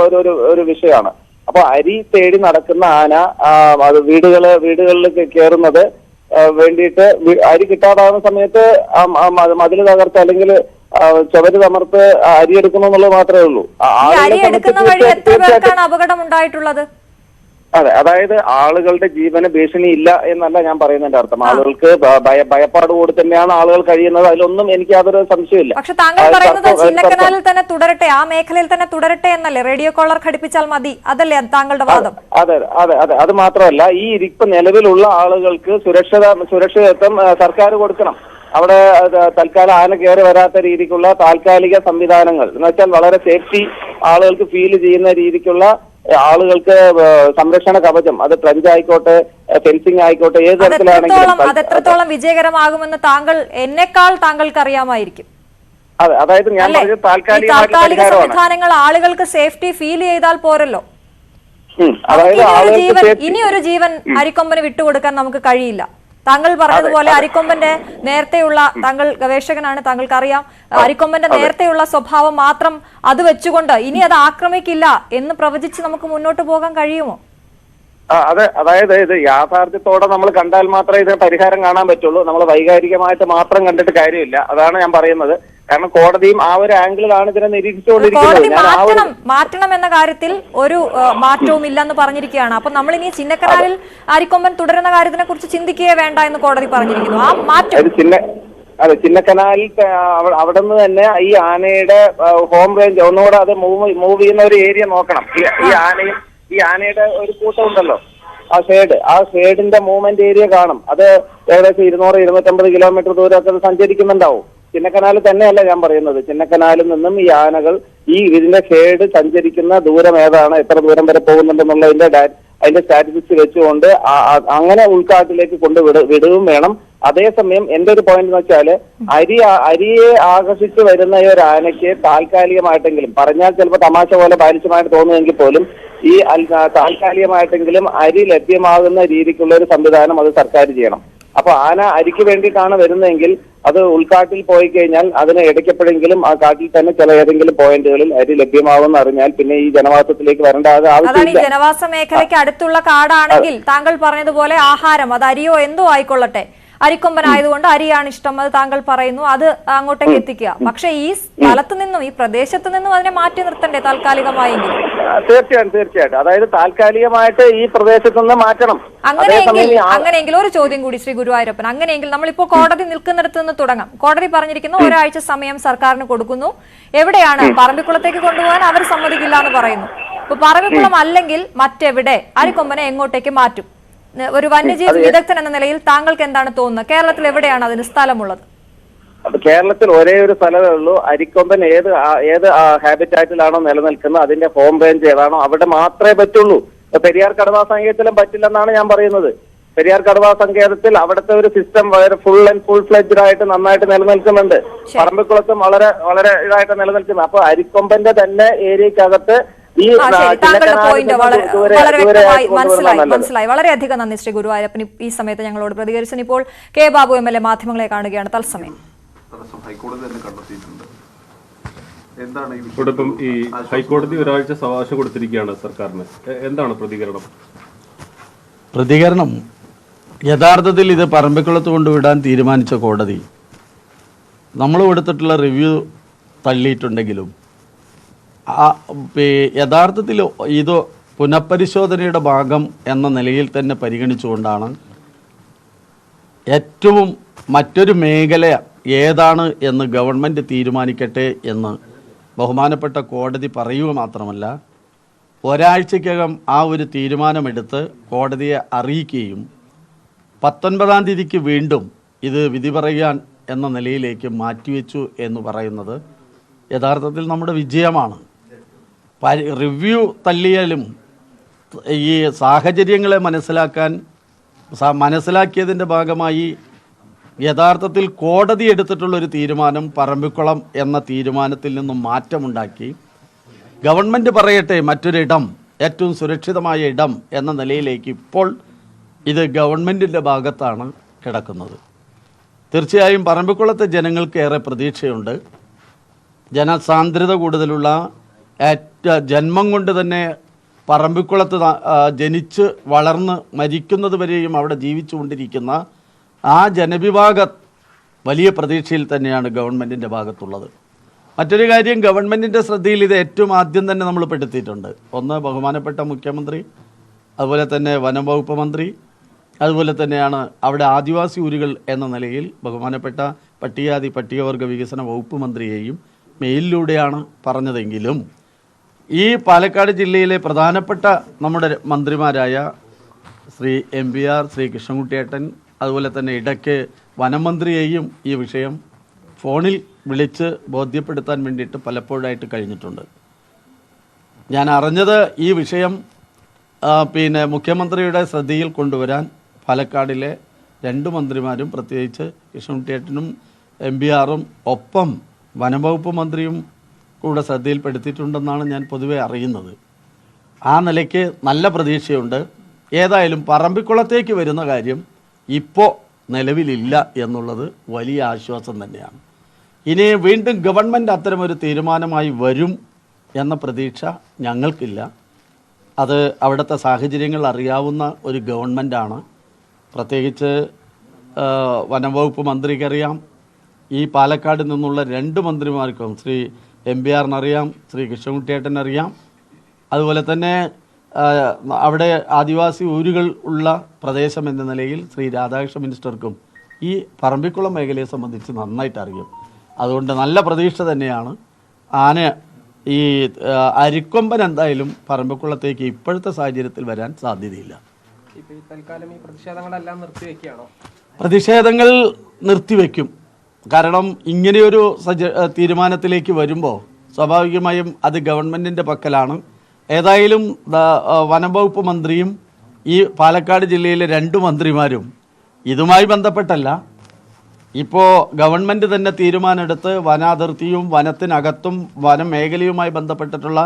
ഒരു വിഷയമാണ്. അപ്പൊ അരി തേടി നടക്കുന്ന ആന അത് വീടുകളിൽ കയറുന്നത് വേണ്ടിയിട്ട് അരി കിട്ടാതാവുന്ന സമയത്ത് മതില് തകർത്ത് അല്ലെങ്കിൽ ചുവര് തമർത്ത് അരി എടുക്കുന്നു എന്നുള്ളത് മാത്രമേ ഉള്ളൂ. അപകടം ഉണ്ടായിട്ടുള്ളത്. അതെ, അതായത് ആളുകളുടെ ജീവന് ഭീഷണി ഇല്ല എന്നല്ല ഞാൻ പറയുന്നതിന്റെ അർത്ഥം. ആളുകൾക്ക് ഭയപ്പാട് കൂടി തന്നെയാണ് ആളുകൾ കഴിയുന്നത്, അതിലൊന്നും എനിക്ക് യാതൊരു സംശയമില്ല. പക്ഷെ താങ്കൾ പറയുന്നത് ചിന്നക്കനാലിൽ തന്നെ തുടരട്ടെ, ആ മേഖലയിൽ തന്നെ തുടരട്ടെ എന്നല്ലേ? റേഡിയോ കോളർ ഘടിപ്പിച്ചാൽ മതി, അതല്ലേ താങ്കളുടെ വാദം? അതെ, അത് മാത്രമല്ല, ഈ ഇരിപ്പ് നിലവിലുള്ള ആളുകൾക്ക് സുരക്ഷിതത്വം സർക്കാർ കൊടുക്കണം. അവിടെ തൽക്കാലം ആന കയറി വരാത്ത രീതിക്കുള്ള താൽക്കാലിക സംവിധാനങ്ങൾ എന്ന് വെച്ചാൽ വളരെ സേഫ്റ്റി ആളുകൾക്ക് ഫീൽ ചെയ്യുന്ന രീതിക്കുള്ള ആളുകൾക്ക് സംരക്ഷണ കവചം, അത് ട്രഞ്ച് ആയിക്കോട്ടെ ഫെൻസിങ് ആയിക്കോട്ടെ, ഏത് തരത്തിലാണെങ്കിലും അതെത്രത്തോളം വിജയകരമാകുമെന്ന് താങ്കൾക്ക് അറിയാമായിരിക്കും. അതെ, അതായത് ഞാൻ പറഞ്ഞത് താൽക്കാലിക സംവിധാനങ്ങൾ ആളുകൾക്ക് സേഫ്റ്റി ഫീൽ ചെയ്താൽ പോരല്ലോ. അതായത് ഇനി ഒരു ജീവൻ അരിക്കൊമ്പന് വിട്ടുകൊടുക്കാൻ നമുക്ക് കഴിയില്ല. താങ്കൾ പറഞ്ഞതുപോലെ അരിക്കൊമ്പന്റെ നേരത്തെയുള്ള, താങ്കൾ ഗവേഷകനാണ്, താങ്കൾക്ക് അറിയാം, അരിക്കൊമ്പന്റെ നേരത്തെയുള്ള സ്വഭാവം മാത്രം അത് വെച്ചുകൊണ്ട് ഇനി അത് ആക്രമിക്കില്ല എന്ന് പ്രവചിച്ച് നമുക്ക് മുന്നോട്ട് പോകാൻ കഴിയുമോ? അതെ, അതായത് ഇത് യാഥാർത്ഥ്യത്തോടെ നമ്മൾ കണ്ടാൽ മാത്രമേ ഇതിന് പരിഹാരം കാണാൻ പറ്റുള്ളൂ. നമ്മൾ വൈകാരികമായിട്ട് മാത്രം കണ്ടിട്ട് കാര്യമില്ല. അതാണ് ഞാൻ പറയുന്നത്. കാരണം കോടതിയും ആ ഒരു ആംഗിളിലാണ് ഇതിനെ നിരീക്ഷിച്ചുകൊണ്ടിരിക്കുന്നത്. മാറ്റണം എന്ന കാര്യത്തിൽ ഒരു മാറ്റവും ഇല്ലെന്ന് പറഞ്ഞിരിക്കുകയാണ്. അപ്പൊ നമ്മൾ ഇനി ചിന്നക്കനാലിൽ അരിക്കൊമ്പൻ തുടരുന്ന കാര്യത്തിനെ കുറിച്ച് ചിന്തിക്കുകയേ വേണ്ട എന്ന് കോടതി പറഞ്ഞിരിക്കുന്നു. ആ മാറ്റം അതെ, ചിന്നക്കനാലിൽ അവിടെ നിന്ന് തന്നെ ഈ ആനയുടെ ഹോം റേഞ്ച് ഒന്നുകൂടെ അത് മൂവ് ചെയ്യുന്ന ഒരു ഏരിയ നോക്കണം. ഈ ആനയുടെ ഒരു കൂട്ടം ഉണ്ടല്ലോ, ആ ഷേഡിന്റെ മൂവ്മെന്റ് ഏരിയ കാണും. അത് ഏകദേശം 200-250 കിലോമീറ്റർ ദൂരമൊക്കെ സംചരിക്കുന്നുണ്ടാവും. ചിന്നക്കനാലിൽ തന്നെയല്ല ഞാൻ പറയുന്നത്, ചിന്നക്കനാലിൽ നിന്നും ഈ ആനകൾ ഇതിന്റെ ഷേഡ് സഞ്ചരിക്കുന്ന ദൂരം ഏതാണ്, എത്ര ദൂരം വരെ പോകുന്നുണ്ടെന്നുള്ളതിന്റെ അതിന്റെ സ്റ്റാറ്റിസ്റ്റിക്സ് വെച്ചുകൊണ്ട് അങ്ങനെ ഉൾക്കാട്ടിലേക്ക് വിടുകയും വേണം. അതേസമയം എന്റെ ഒരു പോയിന്റ് എന്ന് വെച്ചാല് അരിയെ ആകർഷിച്ച് വരുന്ന ഈ ഒരു ആനയ്ക്ക് താൽക്കാലികമായിട്ടെങ്കിലും, പറഞ്ഞാൽ ചിലപ്പോൾ തമാശ പോലെ ബാലിശമായിട്ട് തോന്നുമെങ്കിൽ പോലും ഈ താൽക്കാലികമായിട്ടെങ്കിലും അരി ലഭ്യമാകുന്ന രീതിക്കുള്ള ഒരു സംവിധാനം അത് സർക്കാർ ചെയ്യണം. അപ്പൊ ആന അരിക്ക് വേണ്ടിയിട്ടാണ് വരുന്നതെങ്കിൽ അത് ഉൾക്കാട്ടിൽ പോയി കഴിഞ്ഞാൽ അതിന് ഇടയ്ക്കെപ്പോഴെങ്കിലും ആ കാട്ടിൽ തന്നെ ചില ഏതെങ്കിലും പോയിന്റുകളിൽ അരി ലഭ്യമാകുമെന്ന് അറിഞ്ഞാൽ പിന്നെ ഈ ജനവാസത്തിലേക്ക് വരേണ്ട ആവശ്യമില്ല. ജനവാസ മേഖലയ്ക്ക് അടുത്തുള്ള കാടാണെങ്കിൽ താങ്കൾ പറഞ്ഞതുപോലെ ആഹാരം, അത് അരിയോ എന്തോ ആയിക്കൊള്ളട്ടെ, അരിക്കൊമ്പനായതുകൊണ്ട് അരിയാണ് ഇഷ്ടം, അത് താങ്കൾ പറയുന്നു, അത് അങ്ങോട്ടേക്ക് എത്തിക്കുക. പക്ഷെ ഈ സ്ഥലത്ത് നിന്നും ഈ പ്രദേശത്ത് നിന്നും അതിനെ മാറ്റി നിർത്തണ്ടേ താൽക്കാലികമായെങ്കിൽ? തീർച്ചയായിട്ടും. അതായത് താൽക്കാലികമായിട്ട് ഈ പ്രദേശത്ത് നിന്ന് മാറ്റണം. അങ്ങനെയെങ്കിൽ ഒരു ചോദ്യം കൂടി ശ്രീ ഗുരുവായൂരപ്പൻ, അങ്ങനെയെങ്കിൽ നമ്മളിപ്പോ കോടതി നിൽക്കുന്നിടത്ത് നിന്ന് തുടങ്ങാം. കോടതി പറഞ്ഞിരിക്കുന്നു ഒരാഴ്ച സമയം സർക്കാരിന് കൊടുക്കുന്നു. എവിടെയാണ്? പറമ്പിക്കുളത്തേക്ക് കൊണ്ടുപോകാൻ അവർ സമ്മതിക്കില്ല എന്ന് പറയുന്നു. ഇപ്പൊ പറമ്പിക്കുളം അല്ലെങ്കിൽ മറ്റെവിടെ അരിക്കൊമ്പനെ എങ്ങോട്ടേക്ക് മാറ്റും? ഒരു വന്യജീവി വിദഗ്ധൻ എന്ന നിലയിൽ താങ്കൾക്ക് എന്താണ് തോന്നുന്നത്? കേരളത്തിൽ എവിടെയാണ് അതിന് സ്ഥലമുള്ളത്? കേരളത്തിൽ ഒരേ ഒരു സ്ഥലമേ ഉള്ളൂ. അരിക്കൊമ്പൻ ഏത് ഹാബിറ്റാറ്റിലാണോ നിലനിൽക്കുന്നത്, അതിന്റെ ഹോം റേഞ്ച് ഏതാണോ അവിടെ മാത്രമേ പറ്റുള്ളൂ. പെരിയാർ കടുവാ സങ്കേതത്തിലും പറ്റില്ലെന്നാണ് ഞാൻ പറയുന്നത്. പെരിയാർ കടുവാ സങ്കേതത്തിൽ അവിടുത്തെ ഒരു സിസ്റ്റം വളരെ ഫുൾ ഫ്ലെഡ്ജഡ് ആയിട്ട് നന്നായിട്ട് നിലനിൽക്കുന്നുണ്ട്. പറമ്പിക്കുളത്തും വളരെ വളരെ ഇതായിട്ട് നിലനിൽക്കുന്നു. അപ്പൊ അരിക്കൊമ്പന്റെ തന്നെ ഏരിയക്കകത്ത് മനസ്സിലായി. വളരെയധികം നന്ദി ശ്രീ ഗുരുവായൂരപ്പൻ ഈ സമയത്ത് ഞങ്ങളോട് പ്രതികരിച്ചത്. ഇപ്പോൾ കെ ബാബു MLA മാധ്യമങ്ങളെ കാണുകയാണ് തത്സമയം. ദിവസം ഹൈക്കോടതി തന്നെ കണ്ടെത്തിയിട്ടുണ്ട്. എന്താണ് ഇപ്പം ഈ ഹൈക്കോടതി ഒരാഴ്ച സാവകാശം കൊടുത്തിരിക്കുകയാണ് സർക്കാരിന്. എന്താണ് പ്രതികരണം? യഥാർത്ഥത്തിൽ ഇത് പറമ്പിക്കുളത്ത് കൊണ്ടുവിടാൻ തീരുമാനിച്ച കോടതി നമ്മൾ കൊടുത്തിട്ടുള്ള റിവ്യൂ തള്ളിയിട്ടുണ്ടെങ്കിലും യഥാർത്ഥത്തിൽ ഇത് പുനഃപരിശോധനയുടെ ഭാഗം എന്ന നിലയിൽ തന്നെ പരിഗണിച്ചുകൊണ്ടാണ് ഏറ്റവും മറ്റൊരു മേഖല ഏതാണ് എന്ന് ഗവൺമെൻറ് തീരുമാനിക്കട്ടെ എന്ന് ബഹുമാനപ്പെട്ട കോടതി പറയുക മാത്രമല്ല ഒരാഴ്ചക്കകം ആ ഒരു തീരുമാനമെടുത്ത് കോടതിയെ അറിയിക്കുകയും 19-ാം തീയതിക്ക് വീണ്ടും ഇത് വിധി പറയാൻ എന്ന നിലയിലേക്ക് മാറ്റിവെച്ചു എന്ന് പറയുന്നത് യഥാർത്ഥത്തിൽ നമ്മുടെ വിജയമാണ്. റിവ്യൂ തള്ളിയാലും ഈ സാഹചര്യങ്ങളെ മനസ്സിലാക്കിയതിൻ്റെ ഭാഗമായി യഥാർത്ഥത്തിൽ കോടതി എടുത്തിട്ടുള്ളൊരു തീരുമാനം പറമ്പിക്കുളം എന്ന തീരുമാനത്തിൽ നിന്നും മാറ്റമുണ്ടാക്കി ഗവൺമെൻറ് പറയട്ടെ മറ്റൊരിടം ഏറ്റവും സുരക്ഷിതമായ ഇടം എന്ന നിലയിലേക്ക് ഇപ്പോൾ ഇത് ഗവൺമെൻറ്റിൻ്റെ ഭാഗത്താണ് കിടക്കുന്നത്. തീർച്ചയായും പറമ്പിക്കുളത്തെ ജനങ്ങൾക്ക് ഏറെ പ്രതീക്ഷയുണ്ട്. ജനസാന്ദ്രത കൂടുതലുള്ള ജന്മം കൊണ്ട് തന്നെ പറമ്പിക്കുളത്ത് ജനിച്ച് വളർന്ന് മരിക്കുന്നത് വരെയും അവിടെ ജീവിച്ചുകൊണ്ടിരിക്കുന്ന ആ ജനവിഭാഗം വലിയ പ്രതീക്ഷയിൽ തന്നെയാണ് ഗവൺമെൻറ്റിൻ്റെ ഭാഗത്തുള്ളത്. മറ്റൊരു കാര്യം ഗവൺമെൻറ്റിൻ്റെ ശ്രദ്ധയിൽ ഇത് ഏറ്റവും ആദ്യം തന്നെ നമ്മൾ പെടുത്തിയിട്ടുണ്ട്. ഒന്ന് ബഹുമാനപ്പെട്ട മുഖ്യമന്ത്രി, അതുപോലെ തന്നെ വനം വകുപ്പ് മന്ത്രി, അതുപോലെ തന്നെയാണ് അവിടെ ആദിവാസി ഊരുകൾ എന്ന നിലയിൽ ബഹുമാനപ്പെട്ട പട്ടികവർഗ വികസന വകുപ്പ് മന്ത്രിയെയും മെയിലിലൂടെയാണ് പറഞ്ഞതെങ്കിലും ഈ പാലക്കാട് ജില്ലയിലെ പ്രധാനപ്പെട്ട നമ്മുടെ മന്ത്രിമാരായ ശ്രീ MVR, ശ്രീ കൃഷ്ണൻകുട്ടിയേട്ടൻ, അതുപോലെ തന്നെ ഇടയ്ക്ക് വനമന്ത്രിയെയും ഈ വിഷയം ഫോണിൽ വിളിച്ച് ബോധ്യപ്പെടുത്താൻ വേണ്ടിയിട്ട് പലപ്പോഴായിട്ട് കഴിഞ്ഞിട്ടുണ്ട്. ഞാൻ അറിഞ്ഞത് ഈ വിഷയം മുഖ്യമന്ത്രിയുടെ ശ്രദ്ധയിൽ കൊണ്ടുവരാൻ പാലക്കാടിലെ 2 മന്ത്രിമാരും പ്രത്യേകിച്ച് കൃഷ്ണൻകുട്ടിയേട്ടനും MVRും ഒപ്പം വനംവകുപ്പ് മന്ത്രിയും കൂടെ ശ്രദ്ധയിൽപ്പെടുത്തിയിട്ടുണ്ടെന്നാണ് ഞാൻ പൊതുവെ അറിയുന്നത്. ആ നിലയ്ക്ക് നല്ല പ്രതീക്ഷയുണ്ട്. ഏതായാലും പറമ്പിക്കുളത്തേക്ക് വരുന്ന കാര്യം ഇപ്പോൾ നിലവിലില്ല എന്നുള്ളത് വലിയ ആശ്വാസം തന്നെയാണ്. ഇനി വീണ്ടും ഗവൺമെൻറ് അത്തരമൊരു തീരുമാനമായി വരും എന്ന പ്രതീക്ഷ ഞങ്ങൾക്കില്ല. അത് അവിടുത്തെ സാഹചര്യങ്ങൾ അറിയാവുന്ന ഒരു ഗവൺമെൻറ്റാണ്. പ്രത്യേകിച്ച് വനംവകുപ്പ് മന്ത്രിക്കറിയാം, ഈ പാലക്കാട് നിന്നുള്ള 2 മന്ത്രിമാർക്കും ശ്രീ MVRനറിയാം, ശ്രീ കൃഷ്ണൻകുട്ടിയേട്ടനറിയാം, അതുപോലെ തന്നെ അവിടെ ആദിവാസി ഊരുകൾ ഉള്ള പ്രദേശം എന്ന നിലയിൽ ശ്രീ രാധാകൃഷ്ണ മിനിസ്റ്റർക്കും ഈ പറമ്പിക്കുളം മേഖലയെ സംബന്ധിച്ച് നന്നായിട്ട് അറിയും. അതുകൊണ്ട് നല്ല പ്രതീക്ഷ തന്നെയാണ്. ഈ അരിക്കൊമ്പൻ എന്തായാലും പറമ്പിക്കുളത്തേക്ക് ഇപ്പോഴത്തെ സാഹചര്യത്തിൽ വരാൻ സാധ്യതയില്ല. പ്രതിഷേധങ്ങൾ നിർത്തിവെക്കും. കാരണം ഇങ്ങനെയൊരു തീരുമാനത്തിലേക്ക് വരുമ്പോൾ സ്വാഭാവികമായും അത് ഗവൺമെൻറ്റിൻ്റെ പക്കലാണ്. ഏതായാലും വനംവകുപ്പ് മന്ത്രിയും ഈ പാലക്കാട് ജില്ലയിലെ 2 മന്ത്രിമാരും ഇതുമായി ബന്ധപ്പെട്ടല്ല, ഇപ്പോൾ ഗവൺമെൻറ് തന്നെ തീരുമാനമെടുത്ത് വനാതിർത്തിയും വനത്തിനകത്തും വനമേഖലയുമായി ബന്ധപ്പെട്ടിട്ടുള്ള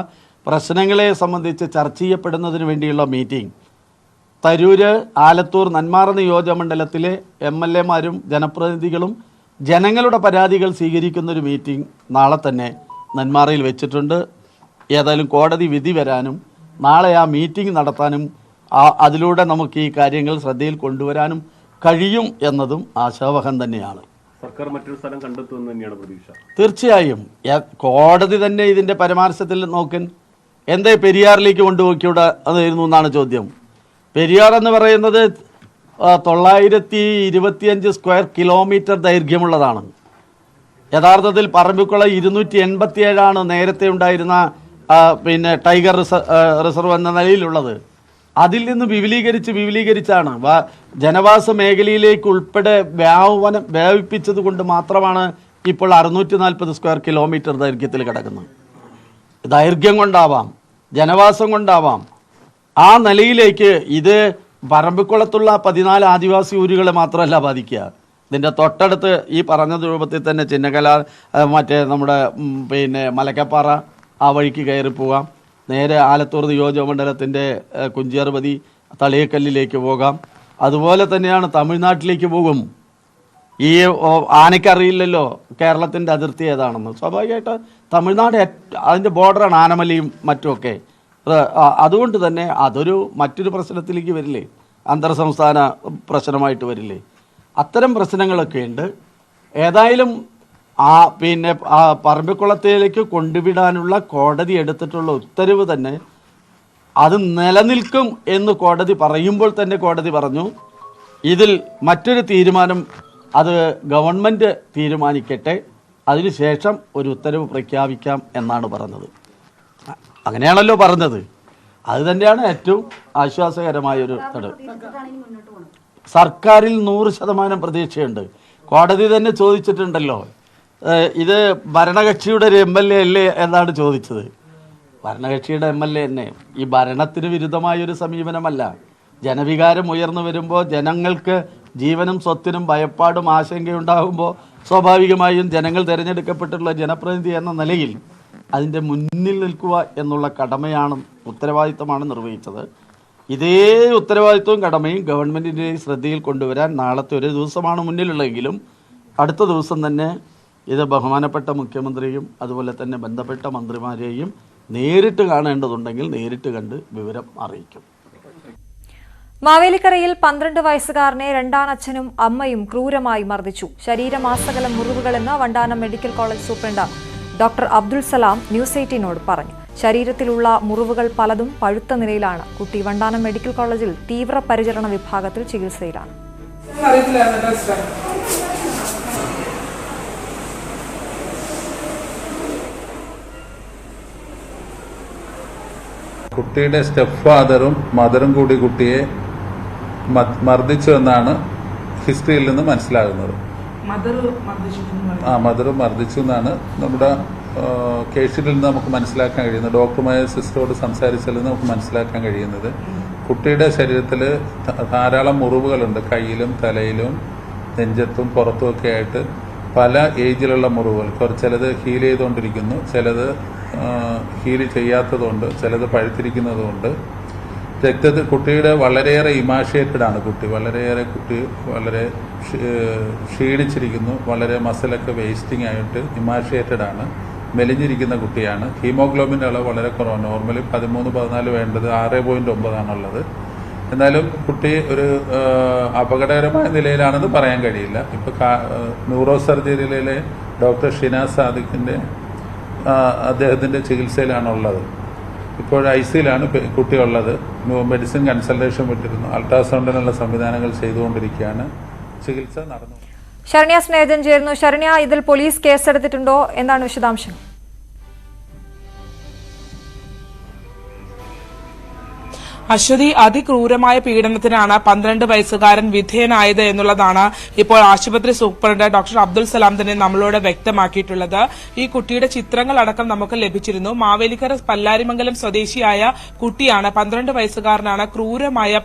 പ്രശ്നങ്ങളെ സംബന്ധിച്ച് ചർച്ച ചെയ്യപ്പെടുന്നതിന് വേണ്ടിയുള്ള മീറ്റിംഗ് തരൂര്, ആലത്തൂർ, നെന്മാറ നിയോജകമണ്ഡലത്തിലെ MLAമാരും ജനപ്രതിനിധികളും ജനങ്ങളുടെ പരാതികൾ സ്വീകരിക്കുന്നൊരു മീറ്റിംഗ് നാളെ തന്നെ നെന്മാറയിൽ വെച്ചിട്ടുണ്ട്. ഏതായാലും കോടതി വിധി വരാനും നാളെ ആ മീറ്റിംഗ് നടത്താനും അതിലൂടെ നമുക്ക് ഈ കാര്യങ്ങൾ ശ്രദ്ധയിൽ കൊണ്ടുവരാനും കഴിയും എന്നതും ആശാവഹം തന്നെയാണ്. സർക്കാർ മറ്റൊരു സ്ഥലം കണ്ടെത്തുമെന്ന് തന്നെയാണ് പ്രതീക്ഷ. തീർച്ചയായും കോടതി തന്നെ ഇതിൻ്റെ പരാമർശത്തിൽ നോക്കൻ എന്തേ പെരിയാറിലേക്ക് കൊണ്ടുപോയിക്കൂടെ അതായിരുന്നു എന്നാണ് ചോദ്യം. പെരിയാർ എന്ന് പറയുന്നത് 925 സ്ക്വയർ കിലോമീറ്റർ ദൈർഘ്യമുള്ളതാണ്. യഥാർത്ഥത്തിൽ പറമ്പിക്കുളം 287 നേരത്തെ ഉണ്ടായിരുന്ന ടൈഗർ റിസർവ് എന്ന നിലയിലുള്ളത്. അതിൽ നിന്ന് വിപുലീകരിച്ചാണ് ജനവാസ മേഖലയിലേക്ക് ഉൾപ്പെടെ വ്യാപിപ്പിച്ചത് കൊണ്ട് മാത്രമാണ് ഇപ്പോൾ 640 സ്ക്വയർ കിലോമീറ്റർ ദൈർഘ്യത്തിൽ കിടക്കുന്നത്. ദൈർഘ്യം കൊണ്ടാവാം, ജനവാസം കൊണ്ടാവാം, ആ നിലയിലേക്ക് ഇത് പറമ്പിക്കുളത്തുള്ള 14 ആദിവാസി ഊരുകളെ മാത്രമല്ല ബാധിക്കുക. ഇതിൻ്റെ തൊട്ടടുത്ത് ഈ പറഞ്ഞ രൂപത്തിൽ തന്നെ ചിന്നക്കല, നമ്മുടെ മലക്കപ്പാറ ആ വഴിക്ക് കയറി പോകാം. നേരെ ആലത്തൂർ നിയോജകമണ്ഡലത്തിൻ്റെ കുഞ്ചേർപതി തളിയക്കല്ലിലേക്ക് പോകാം. അതുപോലെ തന്നെയാണ് തമിഴ്നാട്ടിലേക്ക് പോകും. ഈ ആനയ്ക്കറിയില്ലല്ലോ കേരളത്തിൻ്റെ അതിർത്തി ഏതാണെന്ന്. സ്വാഭാവികമായിട്ട് തമിഴ്നാട് അതിൻ്റെ ബോർഡറാണ് ആനമലയും മറ്റുമൊക്കെ. അതുകൊണ്ട് തന്നെ അതൊരു മറ്റൊരു പ്രശ്നത്തിലേക്ക് വരില്ലേ, അന്തർ സംസ്ഥാന പ്രശ്നമായിട്ട് വരില്ലേ. അത്തരം പ്രശ്നങ്ങളൊക്കെ ഉണ്ട്. ഏതായാലും പിന്നെ പറമ്പിക്കുളത്തേക്ക് കൊണ്ടുവിടാനുള്ള കോടതി എടുത്തിട്ടുള്ള ഉത്തരവ് തന്നെ അത് നിലനിൽക്കും എന്ന് കോടതി പറയുമ്പോൾ തന്നെ കോടതി പറഞ്ഞു ഇതിൽ മറ്റൊരു തീരുമാനം അത് ഗവൺമെൻറ് തീരുമാനിക്കട്ടെ, അതിനുശേഷം ഒരു ഉത്തരവ് പ്രഖ്യാപിക്കാം എന്നാണ് പറഞ്ഞത്. അങ്ങനെയാണല്ലോ പറഞ്ഞത്. അത് തന്നെയാണ് ഏറ്റവും ആശ്വാസകരമായൊരു ഘടകം. സർക്കാരിൽ 100% പ്രതീക്ഷയുണ്ട്. കോടതി തന്നെ ചോദിച്ചിട്ടുണ്ടല്ലോ, ഇത് ഭരണകക്ഷിയുടെ ഒരു MLA അല്ലേ എന്നാണ് ചോദിച്ചത്. ഭരണകക്ഷിയുടെ MLA തന്നെ. ഈ ഭരണത്തിന് വിരുദ്ധമായൊരു സമീപനമല്ല. ജനവികാരം ഉയർന്നു വരുമ്പോൾ, ജനങ്ങൾക്ക് ജീവനും സ്വത്തിനും ഭയപ്പാടും ആശങ്കയുണ്ടാകുമ്പോൾ സ്വാഭാവികമായും ജനങ്ങൾ തിരഞ്ഞെടുക്കപ്പെട്ടുള്ള ജനപ്രതിനിധി എന്ന നിലയിൽ അതിൻ്റെ മുന്നിൽ നിൽക്കുക എന്നുള്ള കടമയാണ്, ഉത്തരവാദിത്തമാണ് നിർവഹിച്ചത്. ഇതേ ഉത്തരവാദിത്വവും കടമയും ഗവൺമെൻറ്റിൻ്റെ ശ്രദ്ധയിൽ കൊണ്ടുവരാൻ നാളത്തെ ഒരു ദിവസമാണ് മുന്നിലുള്ളതെങ്കിലും അടുത്ത ദിവസം തന്നെ ഇത് ബഹുമാനപ്പെട്ട മുഖ്യമന്ത്രിയും അതുപോലെ തന്നെ ബന്ധപ്പെട്ട മന്ത്രിമാരെയും നേരിട്ട് കാണേണ്ടതുണ്ടെങ്കിൽ നേരിട്ട് കണ്ട് വിവരം അറിയിക്കും. മാവേലിക്കരയിൽ 12 വയസ്സുകാരനെ രണ്ടാനച്ഛനും അമ്മയും ക്രൂരമായി മർദ്ദിച്ചു. ശരീരമാസകലം മുറിവുകളെന്ന് Vandanam medical college superintendent doctor Abdul Salam news 18നോട് പറഞ്ഞു. ശരീരത്തിലുള്ള മുറിവുകൾ പലതും പഴുത്ത നിലയിലാണ്. കുട്ടി വണ്ടാനം മെഡിക്കൽ കോളേജിൽ തീവ്രപരിചരണ വിഭാഗത്തിൽ ചികിത്സയിലാണ്. കുട്ടിയുടെ സ്റ്റെപ്പ് ഫാദറും മദറും കൂടി കുട്ടിയെ മർദ്ദിച്ചു എന്നാണ് ഹിസ്റ്ററിയിൽ നിന്ന് മനസ്സിലാകുന്നത്. മദർ മർദ്ദിച്ചു എന്നാണ് നമ്മുടെ കേസിൽ നിന്ന് നമുക്ക് മനസ്സിലാക്കാൻ കഴിയുന്നത്. ഡോക്ടറുമായ സിസ്റ്ററോട് സംസാരിച്ചതിൽ നിന്ന് നമുക്ക് മനസ്സിലാക്കാൻ കഴിയുന്നത് കുട്ടിയുടെ ശരീരത്തിൽ ധാരാളം മുറിവുകളുണ്ട്. കയ്യിലും തലയിലും നെഞ്ചത്തും പുറത്തുമൊക്കെ ആയിട്ട് പല ഏജിലുള്ള മുറിവുകൾ. ചിലത് ഹീൽ ചെയ്തുകൊണ്ടിരിക്കുന്നു, ചിലത് ഹീൽ ചെയ്യാത്തതുകൊണ്ട്, ചിലത് പഴുത്തിരിക്കുന്നതുകൊണ്ട്. രക്തത്തിൽ കുട്ടിയുടെ വളരെയേറെ ഇമാഷിയേറ്റഡ് ആണ്. കുട്ടി വളരെ ക്ഷീണിച്ചിരിക്കുന്നു. വളരെ മസിലൊക്കെ വേസ്റ്റിംഗ് ആയിട്ട് ഇമാഷിയേറ്റഡ് ആണ്. മെലിഞ്ഞിരിക്കുന്ന കുട്ടിയാണ്. ഹീമോഗ്ലോബിൻ്റെ അളവ് വളരെ കുറവാണ്. നോർമലി 13-14 വേണ്ടത് 6.9 ആണുള്ളത്. എന്നാലും കുട്ടി ഒരു അപകടകരമായ നിലയിലാണെന്ന് പറയാൻ കഴിയില്ല. ഇപ്പോൾ ന്യൂറോ സർജറിയിലെ ഡോക്ടർ ഷിനാസ് സാദിഖിൻ്റെ അദ്ദേഹത്തിൻ്റെ ചികിത്സയിലാണുള്ളത്. ഇപ്പോൾ ICUയിലാണ് കുട്ടിയുള്ളത്. മെഡിസിൻ കൺസൾട്ടേഷൻ വിട്ടിരുന്നു. അൾട്രാസൗണ്ടിനുള്ള സംവിധാനങ്ങൾ ചെയ്തുകൊണ്ടിരിക്കുകയാണ്. ചികിത്സ നടന്നു. ശരണ്യ സ്നേഹജൻ ചേരുന്നു. ശരണ്യ, ഇതിൽ പോലീസ് കേസെടുത്തിട്ടുണ്ടോ? എന്താണ് വിശദാംശം? അശ്വതി, അതിക്രൂരമായ പീഡനത്തിനാണ് 12 വയസ്സുകാരൻ വിധേയനായത് എന്നുള്ളതാണ് ഇപ്പോൾ ആശുപത്രി സൂപ്രണ്ട് ഡോക്ടർ അബ്ദുൽ സലാം തന്നെ നമ്മളോട് വ്യക്തമാക്കിയിട്ടുള്ളത്. ഈ കുട്ടിയുടെ ചിത്രങ്ങളടക്കം നമുക്ക് ലഭിച്ചിരുന്നു. മാവേലിക്കര പല്ലാരിമംഗലം സ്വദേശിയായ കുട്ടിയാണ്. 12 വയസ്സുകാരനാണ് ക്രൂരമായ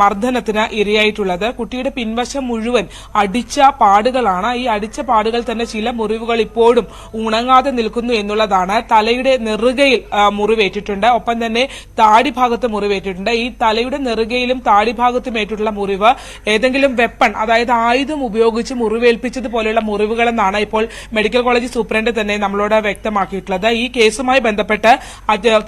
മർദ്ദനത്തിന് ഇരയായിട്ടുള്ളത്. കുട്ടിയുടെ പിൻവശം മുഴുവൻ അടിച്ച പാടുകളാണ്. ഈ അടിച്ച പാടുകൾ തന്നെ ചില മുറിവുകൾ ഇപ്പോഴും ഉണങ്ങാതെ നിൽക്കുന്നു എന്നുള്ളതാണ്. തലയുടെ നെറുകയിൽ മുറിവേറ്റിട്ടുണ്ട്. ഒപ്പം തന്നെ താടി ഭാഗത്ത് മുറിവേറ്റിട്ടുണ്ട്. ഈ തലയുടെ നെറുകയിലും താടിഭാഗത്തുമേറ്റുള്ള മുറിവ് ഏതെങ്കിലും വെപ്പൺ, അതായത് ആയുധം ഉപയോഗിച്ച് മുറിവേൽപ്പിച്ചതുപോലെയുള്ള മുറിവുകളെന്നാണ് ഇപ്പോൾ മെഡിക്കൽ കോളേജ് സൂപ്രണ്ട് തന്നെ നമ്മളോട് വ്യക്തമാക്കിയിട്ടുള്ളത്. ഈ കേസുമായി ബന്ധപ്പെട്ട്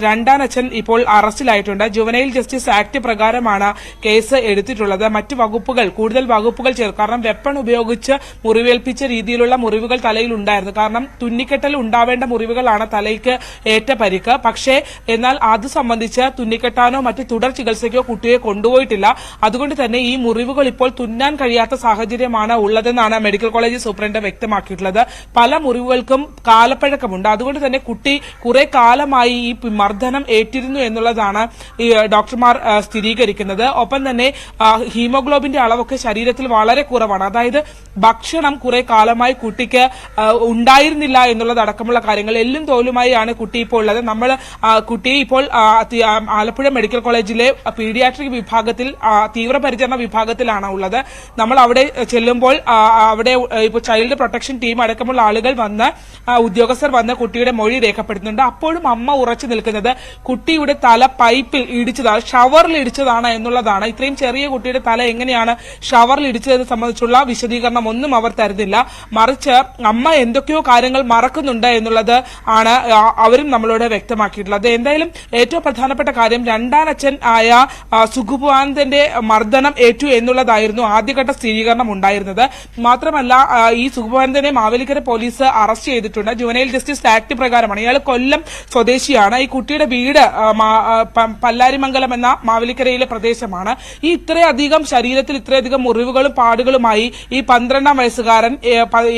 രണ്ടാനച്ഛൻ ഇപ്പോൾ അറസ്റ്റിലായിട്ടുണ്ട്. ജുവനൈൽ ജസ്റ്റിസ് ആക്ട് പ്രകാരമാണ് കേസ് എടുത്തിട്ടുള്ളത്. മറ്റ് വകുപ്പുകൾ, കൂടുതൽ വകുപ്പുകൾ ചേർക്കും. കാരണം വെപ്പൺ ഉപയോഗിച്ച് മുറിവേൽപ്പിച്ച രീതിയിലുള്ള മുറിവുകൾ തലയിൽ ഉണ്ടായിരുന്നു. കാരണം തുന്നിക്കെട്ടൽ ഉണ്ടാവേണ്ട മുറിവുകളാണ് തലയ്ക്ക് ഏറ്റ പരിക്ക്. പക്ഷേ എന്നാൽ അത് സംബന്ധിച്ച് തുന്നിക്കെട്ടാനോ മറ്റ് തുടർ ചികിത്സയ്ക്കോ കുട്ടിയെ കൊണ്ടുപോയിട്ടില്ല. അതുകൊണ്ട് തന്നെ ഈ മുറിവുകൾ ഇപ്പോൾ തുന്നാൻ കഴിയാത്ത സാഹചര്യമാണ് ഉള്ളതെന്നാണ് മെഡിക്കൽ കോളേജ് സൂപ്രണ്ട് വ്യക്തമാക്കിയിട്ടുള്ളത്. പല മുറിവുകൾക്കും കാലപ്പഴക്കമുണ്ട്. അതുകൊണ്ട് തന്നെ കുട്ടി കുറെ കാലമായി ഈ മർദ്ദനം ഏറ്റിരുന്നു എന്നുള്ളതാണ് ഈ ഡോക്ടർമാർ സ്ഥിരീകരിക്കുന്നത്. ഒപ്പം തന്നെ ഹീമോഗ്ലോബിന്റെ അളവൊക്കെ ശരീരത്തിൽ വളരെ കുറവാണ്. അതായത് ഭക്ഷണം കുറെ കാലമായി കുട്ടിക്ക് ഉണ്ടായിരുന്നില്ല എന്നുള്ളതടക്കമുള്ള കാര്യങ്ങൾ. എല്ലും തോലുമായാണ് കുട്ടി ഇപ്പോൾ ഉള്ളത്. നമ്മൾ കുട്ടിയെ ഇപ്പോൾ ആലപ്പുഴ മെഡിക്കൽ കോളേജിലെ പീഡിയാട്രിക് വിഭാഗത്തിൽ തീവ്രപരിചരണ വിഭാഗത്തിലാണ് ഉള്ളത്. നമ്മൾ അവിടെ ചെല്ലുമ്പോൾ അവിടെ ഇപ്പോൾ ചൈൽഡ് പ്രൊട്ടക്ഷൻ ടീം അടക്കമുള്ള ആളുകൾ വന്ന് ഉദ്യോഗസ്ഥർ വന്ന് കുട്ടിയുടെ മൊഴി രേഖപ്പെടുത്തുന്നുണ്ട്. അപ്പോഴും അമ്മ ഉറച്ചു നിൽക്കുന്നത് കുട്ടിയുടെ തല പൈപ്പിൽ ഇടിച്ചതാണ്, ഷവറിൽ ഇടിച്ചതാണ് എന്നുള്ളതാണ്. ഇത്രയും ചെറിയ കുട്ടിയുടെ തല എങ്ങനെയാണ് ഷവറിൽ ഇടിച്ചതെന്ന് സംബന്ധിച്ചുള്ള വിശദീകരണം ഒന്നും അവർ തരുന്നില്ല. മറിച്ച് അമ്മ എന്തൊക്കെയോ കാര്യങ്ങൾ മറക്കുന്നുണ്ട് എന്നുള്ളത് ആണ് അവരും നമ്മളോട് വ്യക്തമാക്കിയിട്ടുള്ളത്. എന്തായാലും ഏറ്റവും പ്രധാനപ്പെട്ട കാര്യം രണ്ടാനച്ഛൻ ആയ സുഖുപാനന്ദന്റെ മർദ്ദനം ഏറ്റു എന്നുള്ളതായിരുന്നു ആദ്യഘട്ട സ്ഥിരീകരണം ഉണ്ടായിരുന്നത്. മാത്രമല്ല ഈ സുഖുപാനന്ദനെ മാവേലിക്കര പോലീസ് അറസ്റ്റ് ചെയ്തിട്ടുണ്ട്. ജുവനൈൽ ജസ്റ്റിസ് ആക്ട് പ്രകാരമാണ്. ഇയാൾ കൊല്ലം സ്വദേശിയാണ്. ഈ കുട്ടിയുടെ വീട് പല്ലാരിമംഗലം എന്ന മാവേലിക്കരയിലെ പ്രദേശമാണ്. ഈ ഇത്രയധികം ശരീരത്തിൽ ഇത്രയധികം മുറിവുകളും പാടുകളുമായി ഈ 12-ാം വയസ്സുകാരൻ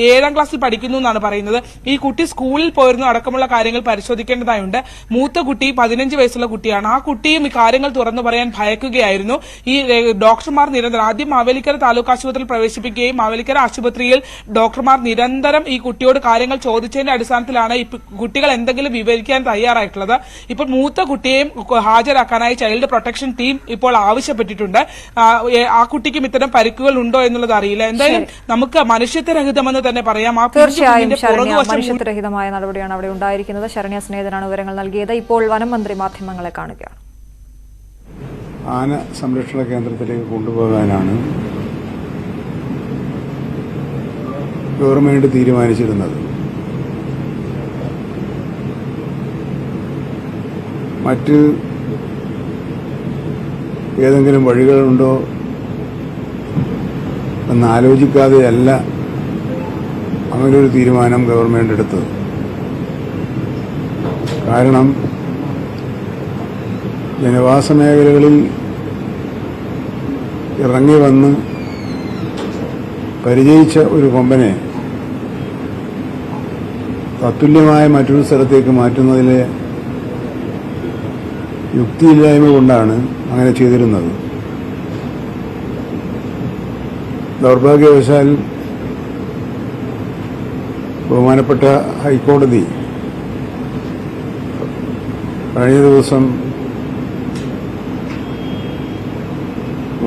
7ാം ക്ലാസ്സിൽ പഠിക്കുന്നു എന്നാണ് പറയുന്നത്. ഈ കുട്ടി സ്കൂളിൽ പോയിരുന്നു അടക്കമുള്ള കാര്യങ്ങൾ പരിശോധിക്കേണ്ടതായുണ്ട്. മൂത്ത കുട്ടി 15 വയസ്സുള്ള കുട്ടിയാണ്. ആ കുട്ടിയും ഈ കാര്യങ്ങൾ തുറന്നു പറയാൻ ഭയക്കുകയായിരുന്നു. ഈ ഡോക്ടർമാർ നിരന്തരം ആദ്യം മാവേലിക്കര താലൂക്ക് ആശുപത്രിയിൽ പ്രവേശിപ്പിക്കുകയും മാവേലിക്കര ആശുപത്രിയിൽ ഡോക്ടർമാർ നിരന്തരം ഈ കുട്ടിയോട് കാര്യങ്ങൾ ചോദിച്ചതിന്റെ അടിസ്ഥാനത്തിലാണ് ഈ കുട്ടികൾ എന്തെങ്കിലും വിവരിക്കാൻ തയ്യാറായിട്ടുള്ളത്. ഇപ്പോൾ മൂത്ത കുട്ടിയെയും ഹാജരാക്കാനായി ചൈൽഡ് പ്രൊട്ടക്ഷൻ ടീം ഇപ്പോൾ ആവശ്യപ്പെട്ടിട്ടുണ്ട്. ആ കുട്ടിക്കും ഇത്തരം പരിക്കുകൾ ഉണ്ടോ എന്നുള്ളത് അറിയില്ല. എന്തായാലും നമുക്ക് മനുഷ്യത്വരഹിതമെന്ന് തന്നെ പറയാം. തീർച്ചയായും മനുഷ്യത്വരഹിതമായ നടപടിയാണ് അവിടെ ഉണ്ടായിരിക്കുന്നത്. ശരണ്യ സ്നേഹിതനാണ് വിവരങ്ങൾ നൽകിയത്. ഇപ്പോൾ വനം മന്ത്രി മാധ്യമങ്ങളെ കാണുകയാണ്. ആന സംരക്ഷണ കേന്ദ്രത്തിലേക്ക് കൊണ്ടുപോകാനാണ് ഗവൺമെന്റ് തീരുമാനിച്ചിരുന്നത്. മറ്റ് ഏതെങ്കിലും വഴികളുണ്ടോ എന്നാലോചിക്കാതെയല്ല അങ്ങനൊരു തീരുമാനം ഗവൺമെന്റ് എടുത്തത്. കാരണം ജനവാസ മേഖലകളിൽ ഇറങ്ങി വന്ന് പരിചയിച്ച ഒരു കൊമ്പനെ തത്തുല്യമായ മറ്റൊരു സ്ഥലത്തേക്ക് മാറ്റുന്നതിലെ യുക്തിയില്ലായ്മ കൊണ്ടാണ് അങ്ങനെ ചെയ്തിരുന്നത്. ദൗർഭാഗ്യവശാൽ ബഹുമാനപ്പെട്ട ഹൈക്കോടതി കഴിഞ്ഞ ദിവസം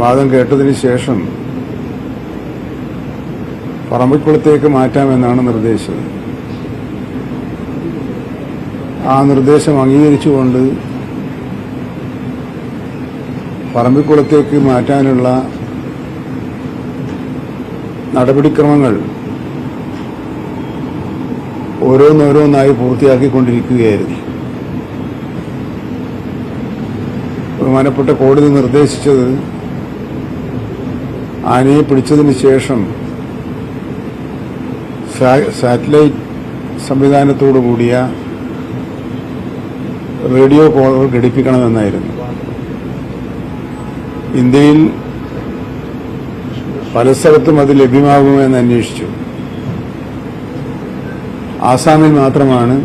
വാദം കേട്ടതിന് ശേഷം പറമ്പിക്കുളത്തേക്ക് മാറ്റാമെന്നാണ് നിർദ്ദേശിച്ചത്. ആ നിർദ്ദേശം അംഗീകരിച്ചുകൊണ്ട് പറമ്പിക്കുളത്തേക്ക് മാറ്റാനുള്ള നടപടിക്രമങ്ങൾ ഓരോന്നോരോന്നായി പൂർത്തിയാക്കിക്കൊണ്ടിരിക്കുകയായിരുന്നു. ബഹുമാനപ്പെട്ട കോടതി നിർദ്ദേശിച്ചത് ആനയെ പിടിച്ചതിന് ശേഷം സാറ്റലൈറ്റ് സംവിധാനത്തോടു കൂടിയ റേഡിയോ കോളുകൾ ഘടിപ്പിക്കണമെന്നായിരുന്നു. ഇന്ത്യയിൽ പല സ്ഥലത്തും അത് ലഭ്യമാകുമെന്ന് അന്വേഷിച്ചു. ആസാമിൽ മാത്രമാണ്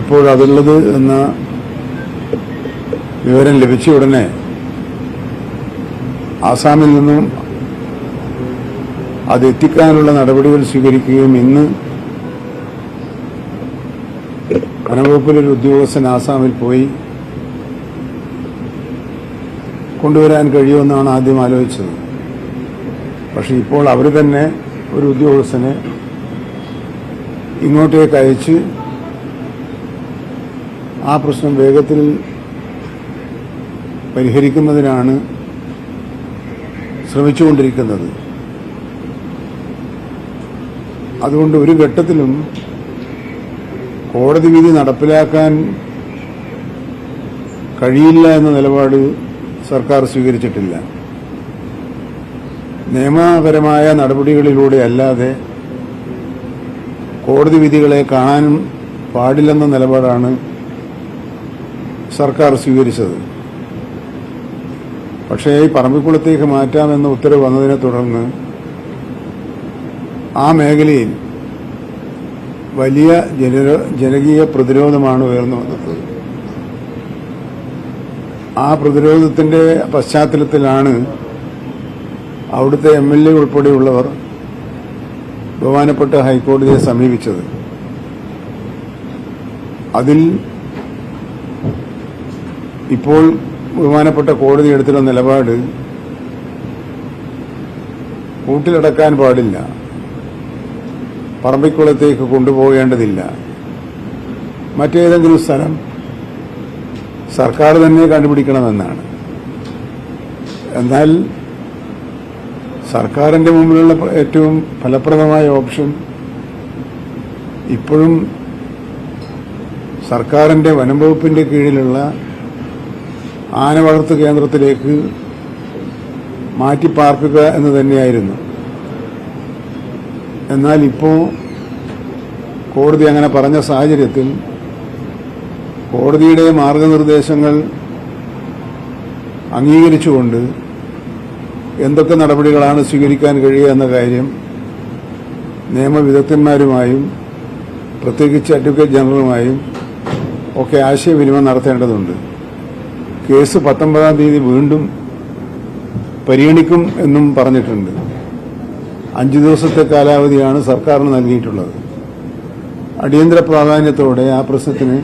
ഇപ്പോൾ അതുള്ളത് എന്ന വിവരം ലഭിച്ച ഉടനെ ആസാമിൽ നിന്നും അത് എത്തിക്കാനുള്ള നടപടികൾ സ്വീകരിക്കുകയും ഇന്ന് വനംവകുപ്പിലൊരു ഉദ്യോഗസ്ഥൻ ആസാമിൽ പോയി കൊണ്ടുവരാൻ കഴിയുമെന്നാണ് ആദ്യം ആലോചിച്ചത്. പക്ഷെ ഇപ്പോൾ അവർ തന്നെ ഒരു ഉദ്യോഗസ്ഥനെ ഇങ്ങോട്ടേക്ക് അയച്ച് ആ പ്രശ്നം വേഗത്തിൽ പരിഹരിക്കുന്നതിനാണ് ശ്രമിച്ചുകൊണ്ടിരിക്കുന്നത്. അതുകൊണ്ട് ഒരു ഘട്ടത്തിലും കോടതി വിധി നടപ്പിലാക്കാൻ കഴിയില്ല എന്ന നിലപാട് സർക്കാർ സ്വീകരിച്ചിട്ടില്ല. നിയമപരമായ നടപടികളിലൂടെ അല്ലാതെ കോടതി വിധികളെ കാണാനും പാടില്ലെന്ന നിലപാടാണ് സർക്കാർ സ്വീകരിച്ചത്. പക്ഷേ ഈ പറമ്പിക്കുളത്തേക്ക് മാറ്റാമെന്ന ഉത്തരവ് വന്നതിനെ തുടർന്ന് ആ മേഖലയിൽ വലിയ ജനകീയ പ്രതിരോധമാണ് ഉയർന്നു വന്നത്. ആ പ്രതിരോധത്തിന്റെ പശ്ചാത്തലത്തിലാണ് അവിടുത്തെ MLA ഉൾപ്പെടെയുള്ളവർ ബഹുമാനപ്പെട്ട ഹൈക്കോടതിയെ സമീപിച്ചത്. അതിൽ ഇപ്പോൾ ബഹുമാനപ്പെട്ട കോടതി എടുത്തിട്ടുള്ള നിലപാട് കൂട്ടിലടക്കാൻ പാടില്ല, പറമ്പിക്കുളത്തേക്ക് കൊണ്ടുപോകേണ്ടതില്ല, മറ്റേതെങ്കിലും സ്ഥലം സർക്കാർ തന്നെ കണ്ടുപിടിക്കണമെന്നാണ്. എന്നാൽ സർക്കാരിന്റെ മുമ്പിലുള്ള ഏറ്റവും ഫലപ്രദമായ ഓപ്ഷൻ ഇപ്പോഴും സർക്കാരിന്റെ വനം വകുപ്പിന്റെ കീഴിലുള്ള ആന വളർത്തു കേന്ദ്രത്തിലേക്ക് മാറ്റിപ്പാർക്കുക എന്ന് തന്നെയായിരുന്നു. എന്നാൽ ഇപ്പോൾ കോടതി അങ്ങനെ പറഞ്ഞ സാഹചര്യത്തിൽ കോടതിയുടെ മാർഗനിർദ്ദേശങ്ങൾ അംഗീകരിച്ചുകൊണ്ട് എന്തൊക്കെ നടപടികളാണ് സ്വീകരിക്കാൻ കഴിയുക എന്ന കാര്യം നിയമവിദഗ്ധന്മാരുമായും പ്രത്യേകിച്ച് അഡ്വക്കേറ്റ് ജനറലുമായും ഒക്കെ ആശയവിനിമയം നടത്തേണ്ടതുണ്ട്. കേസ് 19-ാം തീയതി വീണ്ടും പരിഗണിക്കും എന്നും പറഞ്ഞിട്ടുണ്ട്. 5 ദിവസത്തെ കാലാവധിയാണ് സർക്കാരിന് നൽകിയിട്ടുള്ളത്. അടിയന്തര പ്രാധാന്യത്തോടെ ആ പ്രശ്നത്തിന്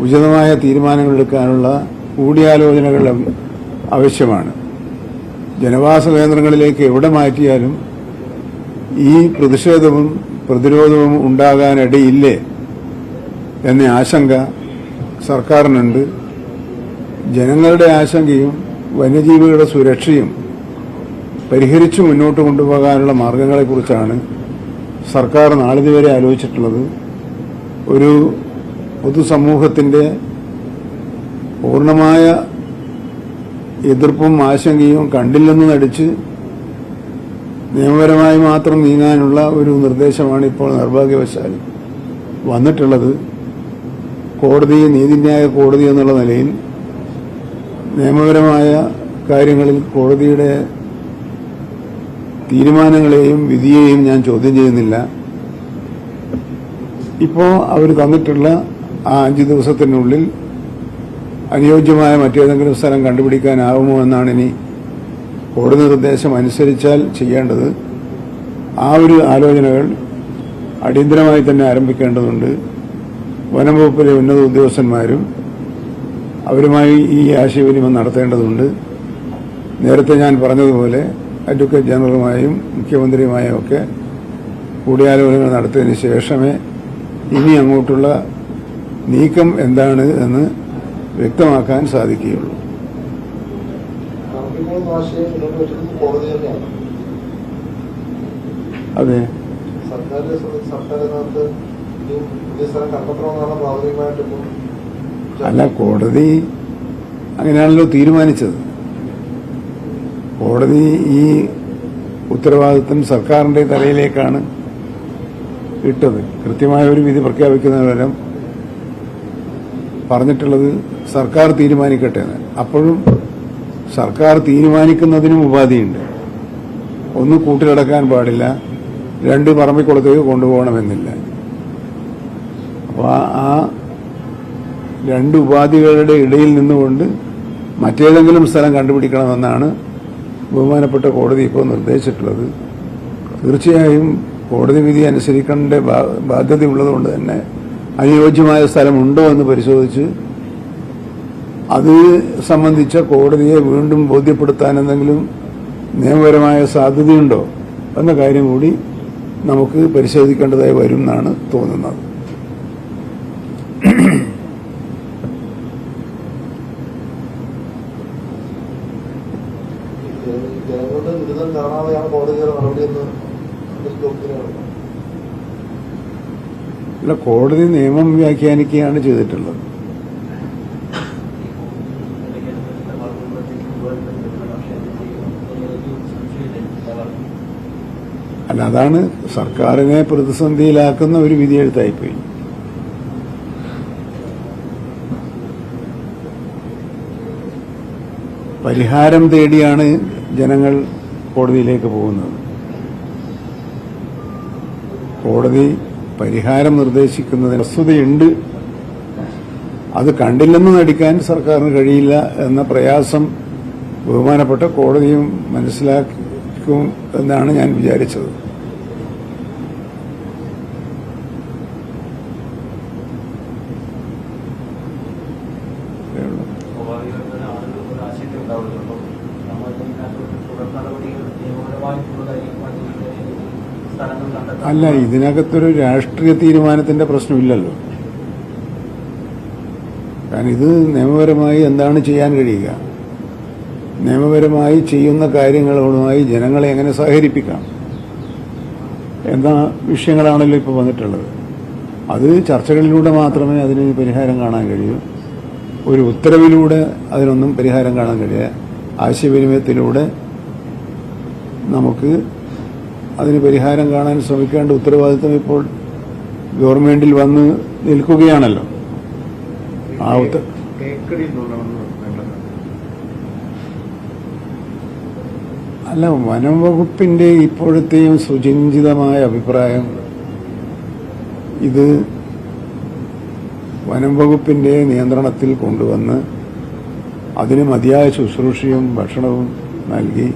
ഉചിതമായ തീരുമാനങ്ങളെടുക്കാനുള്ള കൂടിയാലോചനകൾ ആവശ്യമാണ്. ജനവാസ കേന്ദ്രങ്ങളിലേക്ക് എവിടെ മാറ്റിയാലും ഈ പ്രതിഷേധവും പ്രതിരോധവും ഉണ്ടാകാനിടയില്ലേ എന്ന ആശങ്ക സർക്കാരിനുണ്ട്. ജനങ്ങളുടെ ആശങ്കയും വന്യജീവികളുടെ സുരക്ഷയും പരിഹരിച്ചു മുന്നോട്ട് കൊണ്ടുപോകാനുള്ള മാർഗങ്ങളെക്കുറിച്ചാണ് സർക്കാർ നാളിതുവരെ ആലോചിച്ചിട്ടുള്ളത്. ഒരു പൊതുസമൂഹത്തിന്റെ പൂർണ്ണമായ എതിർപ്പും ആശങ്കയും കണ്ടില്ലെന്ന് നടിച്ച് നിയമപരമായി മാത്രം നീങ്ങാനുള്ള ഒരു നിർദ്ദേശമാണ് ഇപ്പോൾ നിർഭാഗ്യവശാൽ വന്നിട്ടുള്ളത്. കോടതി, നീതിന്യായ കോടതി എന്നുള്ള നിലയിൽ നിയമപരമായ കാര്യങ്ങളിൽ കോടതിയുടെ തീരുമാനങ്ങളെയും വിധിയെയും ഞാൻ ചോദ്യം ചെയ്യുന്നില്ല. ഇപ്പോൾ അവർ തന്നിട്ടുള്ള ആ 5 ദിവസത്തിനുള്ളിൽ അനുയോജ്യമായ മറ്റേതെങ്കിലും സ്ഥലം കണ്ടുപിടിക്കാനാവുമോ എന്നാണ് ഇനി കോടതി നിർദ്ദേശം അനുസരിച്ചാൽ ചെയ്യേണ്ടത്. ആ ഒരു ആലോചനകൾ അടിയന്തരമായി തന്നെ ആരംഭിക്കേണ്ടതുണ്ട്. വനം വകുപ്പിലെ ഉന്നത ഉദ്യോഗസ്ഥന്മാരും അവരുമായി ഈ ആശയവിനിമയം നടത്തേണ്ടതുണ്ട്. നേരത്തെ ഞാൻ പറഞ്ഞതുപോലെ അഡ്വക്കേറ്റ് ജനറലുമായും മുഖ്യമന്ത്രിയുമായും ഒക്കെ കൂടിയാലോചനകൾ നടത്തിയതിനു ശേഷമേ ഇനി അങ്ങോട്ടുള്ള നീക്കം എന്താണ് എന്ന് വ്യക്തമാക്കാൻ സാധിക്കുകയുള്ളൂ. അതെ, അല്ല, കോടതി അങ്ങനെയാണല്ലോ തീരുമാനിച്ചത്. കോടതി ഈ ഉത്തരവാദിത്വം സർക്കാരിന്റെ തലയിലേക്കാണ് ഇട്ടത്. കൃത്യമായ ഒരു വിധി പ്രഖ്യാപിക്കുന്നതിന് പറഞ്ഞിട്ടുള്ളത് സർക്കാർ തീരുമാനിക്കട്ടെ. അപ്പോഴും സർക്കാർ തീരുമാനിക്കുന്നതിനും ഉപാധിയുണ്ട്. ഒന്ന് കൂട്ടിലടക്കാൻ പാടില്ല, 2 പറമ്പിക്കുളത്തേക്ക് കൊണ്ടുപോകണമെന്നില്ല. അപ്പോൾ ആ 2 ഉപാധികളുടെ ഇടയിൽ നിന്നുകൊണ്ട് മറ്റേതെങ്കിലും സ്ഥലം കണ്ടുപിടിക്കണമെന്നാണ് ബഹുമാനപ്പെട്ട കോടതി ഇപ്പോൾ നിർദ്ദേശിച്ചിട്ടുള്ളത്. തീർച്ചയായും കോടതി വിധി അനുസരിക്കേണ്ട ബാധ്യതയുള്ളതുകൊണ്ട് തന്നെ അനുയോജ്യമായ സ്ഥലമുണ്ടോ എന്ന് പരിശോധിച്ച് അത് സംബന്ധിച്ച കോടതിയെ വീണ്ടും ബോധ്യപ്പെടുത്താൻ എന്തെങ്കിലും നിയമപരമായ സാധ്യതയുണ്ടോ എന്ന കാര്യം കൂടി നമുക്ക് പരിശോധിക്കേണ്ടതായി വരും എന്നാണ് തോന്നുന്നത്. അല്ല, കോടതി നിയമം വ്യാഖ്യാനിക്കുകയാണ് ചെയ്തിട്ടുള്ളത്. അല്ല, അതാണ് സർക്കാരിനെ പ്രതിസന്ധിയിലാക്കുന്ന ഒരു വിധിയെഴുത്തായിപ്പോയി. പരിഹാരം തേടിയാണ് ജനങ്ങൾ കോടതിയിലേക്ക് പോകുന്നത്. കോടതി പരിഹാരം നിർദ്ദേശിക്കുന്നതിന് വസ്തുതയുണ്ട്, അത് കണ്ടില്ലെന്ന് നടിക്കാൻ സർക്കാരിന് കഴിയില്ല എന്ന പ്രയാസം ബഹുമാനപ്പെട്ട കോടതിയും മനസ്സിലാക്കും എന്നാണ് ഞാൻ വിചാരിച്ചത്. അല്ല, ഇതിനകത്തൊരു രാഷ്ട്രീയ തീരുമാനത്തിന്റെ പ്രശ്നമില്ലല്ലോ. കാരണം ഇത് നിയമപരമായി എന്താണ് ചെയ്യാൻ കഴിയുക, നിയമപരമായി ചെയ്യുന്ന കാര്യങ്ങളുമായി ജനങ്ങളെ എങ്ങനെ സഹകരിപ്പിക്കാം എന്ന വിഷയങ്ങളാണല്ലോ ഇപ്പോൾ വന്നിട്ടുള്ളത്. അത് ചർച്ചകളിലൂടെ മാത്രമേ അതിന് പരിഹാരം കാണാൻ കഴിയൂ. ഒരു ഉത്തരവിലൂടെ അതിനൊന്നും പരിഹാരം കാണാൻ കഴിയുക. ആശയവിനിമയത്തിലൂടെ നമുക്ക് അതിന് പരിഹാരം കാണാൻ ശ്രമിക്കേണ്ട ഉത്തരവാദിത്വം ഇപ്പോൾ ഗവൺമെന്റിൽ വന്ന് നിൽക്കുകയാണല്ലോ. അല്ല, വനം വകുപ്പിന്റെ ഇപ്പോഴത്തെയും സുചിന്തിതമായ അഭിപ്രായം ഇത് വനം വകുപ്പിന്റെ നിയന്ത്രണത്തിൽ കൊണ്ടുവന്ന് അതിന് മതിയായ ശുശ്രൂഷയും ഭക്ഷണവും നൽകി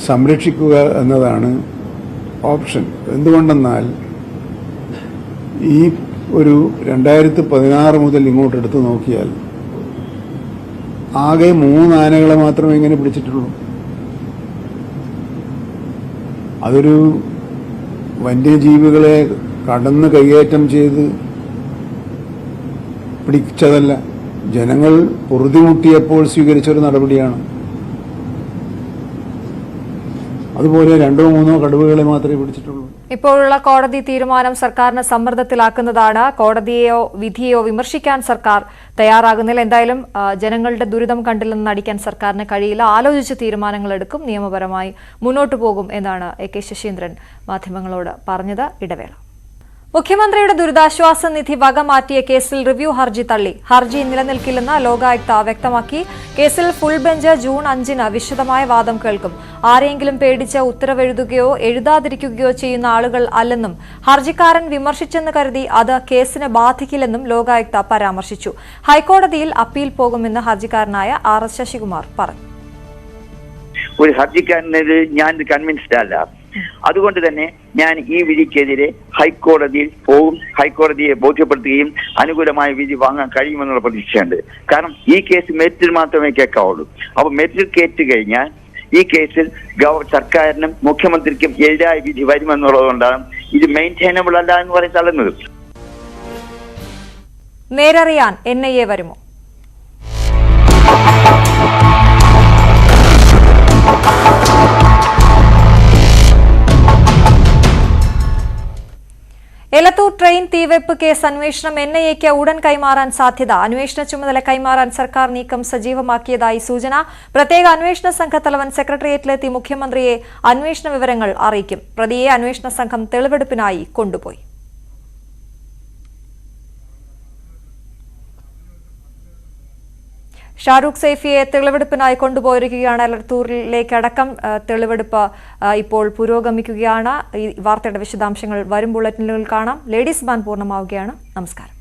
സംരക്ഷിക്കുക എന്നതാണ് ഓപ്ഷൻ. എന്തുകൊണ്ടെന്നാൽ ഈ ഒരു 2016 മുതൽ ഇങ്ങോട്ട് എടുത്തു നോക്കിയാൽ ആകെ 3 ആനകളെ മാത്രമേ ഇങ്ങനെ പിടിച്ചിട്ടുള്ളൂ. അതൊരു വന്യജീവികളെ കടന്ന് കൈയേറ്റം ചെയ്ത് പിടിച്ചതല്ല, ജനങ്ങൾ പൊറുതിമുട്ടിയപ്പോൾ സ്വീകരിച്ചൊരു നടപടിയാണ്. അതുപോലെ 2-3 കടുവകളെ മാത്രമേ പിടിച്ചിട്ടുള്ളൂ. ഇപ്പോഴുള്ള കോടതി തീരുമാനം സർക്കാരിനെ സമ്മർദ്ദത്തിലാക്കുന്നതാണ്. കോടതിയെയോ വിധിയെയോ വിമർശിക്കാൻ സർക്കാർ തയ്യാറാകുന്നില്ല. എന്തായാലും ജനങ്ങളുടെ ദുരിതം കണ്ടില്ലെന്ന് നടിക്കാൻ സർക്കാരിന് കഴിയില്ല. ആലോചിച്ച് തീരുമാനങ്ങൾ എടുക്കും, നിയമപരമായി മുന്നോട്ടു പോകും എന്നാണ് AK ശശീന്ദ്രൻ മാധ്യമങ്ങളോട് പറഞ്ഞത്. ഇടവേള. മുഖ്യമന്ത്രിയുടെ ദുരിതാശ്വാസ നിധി വക മാറ്റിയ കേസിൽ റിവ്യൂ ഹർജി തള്ളി. ഹർജി നിലനിൽക്കില്ലെന്ന് ലോകായുക്ത വ്യക്തമാക്കി. കേസിൽ ഫുൾ ബെഞ്ച് ജൂൺ 5-ന് വിശദമായ വാദം കേൾക്കും. ആരെയെങ്കിലും പേടിച്ച് ഉത്തരവെഴുതുകയോ എഴുതാതിരിക്കുകയോ ചെയ്യുന്ന ആളുകൾ അല്ലെന്നും ഹർജിക്കാരൻ വിമർശിച്ചെന്ന് കരുതി അത് കേസിനെ ബാധിക്കില്ലെന്നും ലോകായുക്ത പരാമർശിച്ചു. ഹൈക്കോടതിയിൽ അപ്പീൽ പോകുമെന്ന് ഹർജിക്കാരനായ RS ശശികുമാർ പറഞ്ഞു. ഒരു ഹർജിക്കാരന് ഞാൻ കൺവിൻസ്ഡ് അല്ല. അതുകൊണ്ട് തന്നെ ഞാൻ ഈ വിധിക്കെതിരെ ഹൈക്കോടതിയിൽ പോകും. ഹൈക്കോടതിയെ ബോധ്യപ്പെടുത്തുകയും അനുകൂലമായ വിധി വാങ്ങാൻ കഴിയുമെന്നുള്ള പ്രതീക്ഷയുണ്ട്. കാരണം ഈ കേസ് മെറിറ്റിൽ മാത്രമേ കേൾക്കാവുള്ളൂ. അപ്പോൾ മെറിറ്റിൽ കേട്ട് കഴിഞ്ഞാൽ ഈ കേസിൽ സർക്കാരിനും മുഖ്യമന്ത്രിക്കും എതിരായ വിധി വരുമെന്നുള്ളതുകൊണ്ടാണ് ഇത് മെയിൻറ്റൈനബിൾ അല്ല എന്ന് പറഞ്ഞ് തള്ളുന്നത്. നേരറിയാൻ NIA വരുമോ? എലത്തൂർ ട്രെയിൻ തീവെപ്പ് കേസ് അന്വേഷണം NIAക്ക് ഉടൻ കൈമാറാൻ സാധ്യത. അന്വേഷണ ചുമതല കൈമാറാൻ സർക്കാർ നീക്കം സജീവമാക്കിയതായി സൂചന. പ്രത്യേക അന്വേഷണ സംഘത്തലവൻ സെക്രട്ടേറിയറ്റിലെത്തി മുഖ്യമന്ത്രിയെ അന്വേഷണ വിവരങ്ങൾ അറിയിക്കും. പ്രതിയെ അന്വേഷണ സംഘം തെളിവെടുപ്പിനായി കൊണ്ടുപോയി. ഷാരൂഖ് സൈഫിയെ തെളിവെടുപ്പിനായി കൊണ്ടുപോയിരിക്കുകയാണ്. എലത്തൂരിലേക്കടക്കം തെളിവെടുപ്പ് ഇപ്പോൾ പുരോഗമിക്കുകയാണ്. ഈ വാർത്തയുടെ വിശദാംശങ്ങൾ വരും ബുള്ളറ്റിനുകളിൽ കാണാം. ലേഡീസ് ബാൻ പൂർണ്ണമാവുകയാണ്. നമസ്കാരം.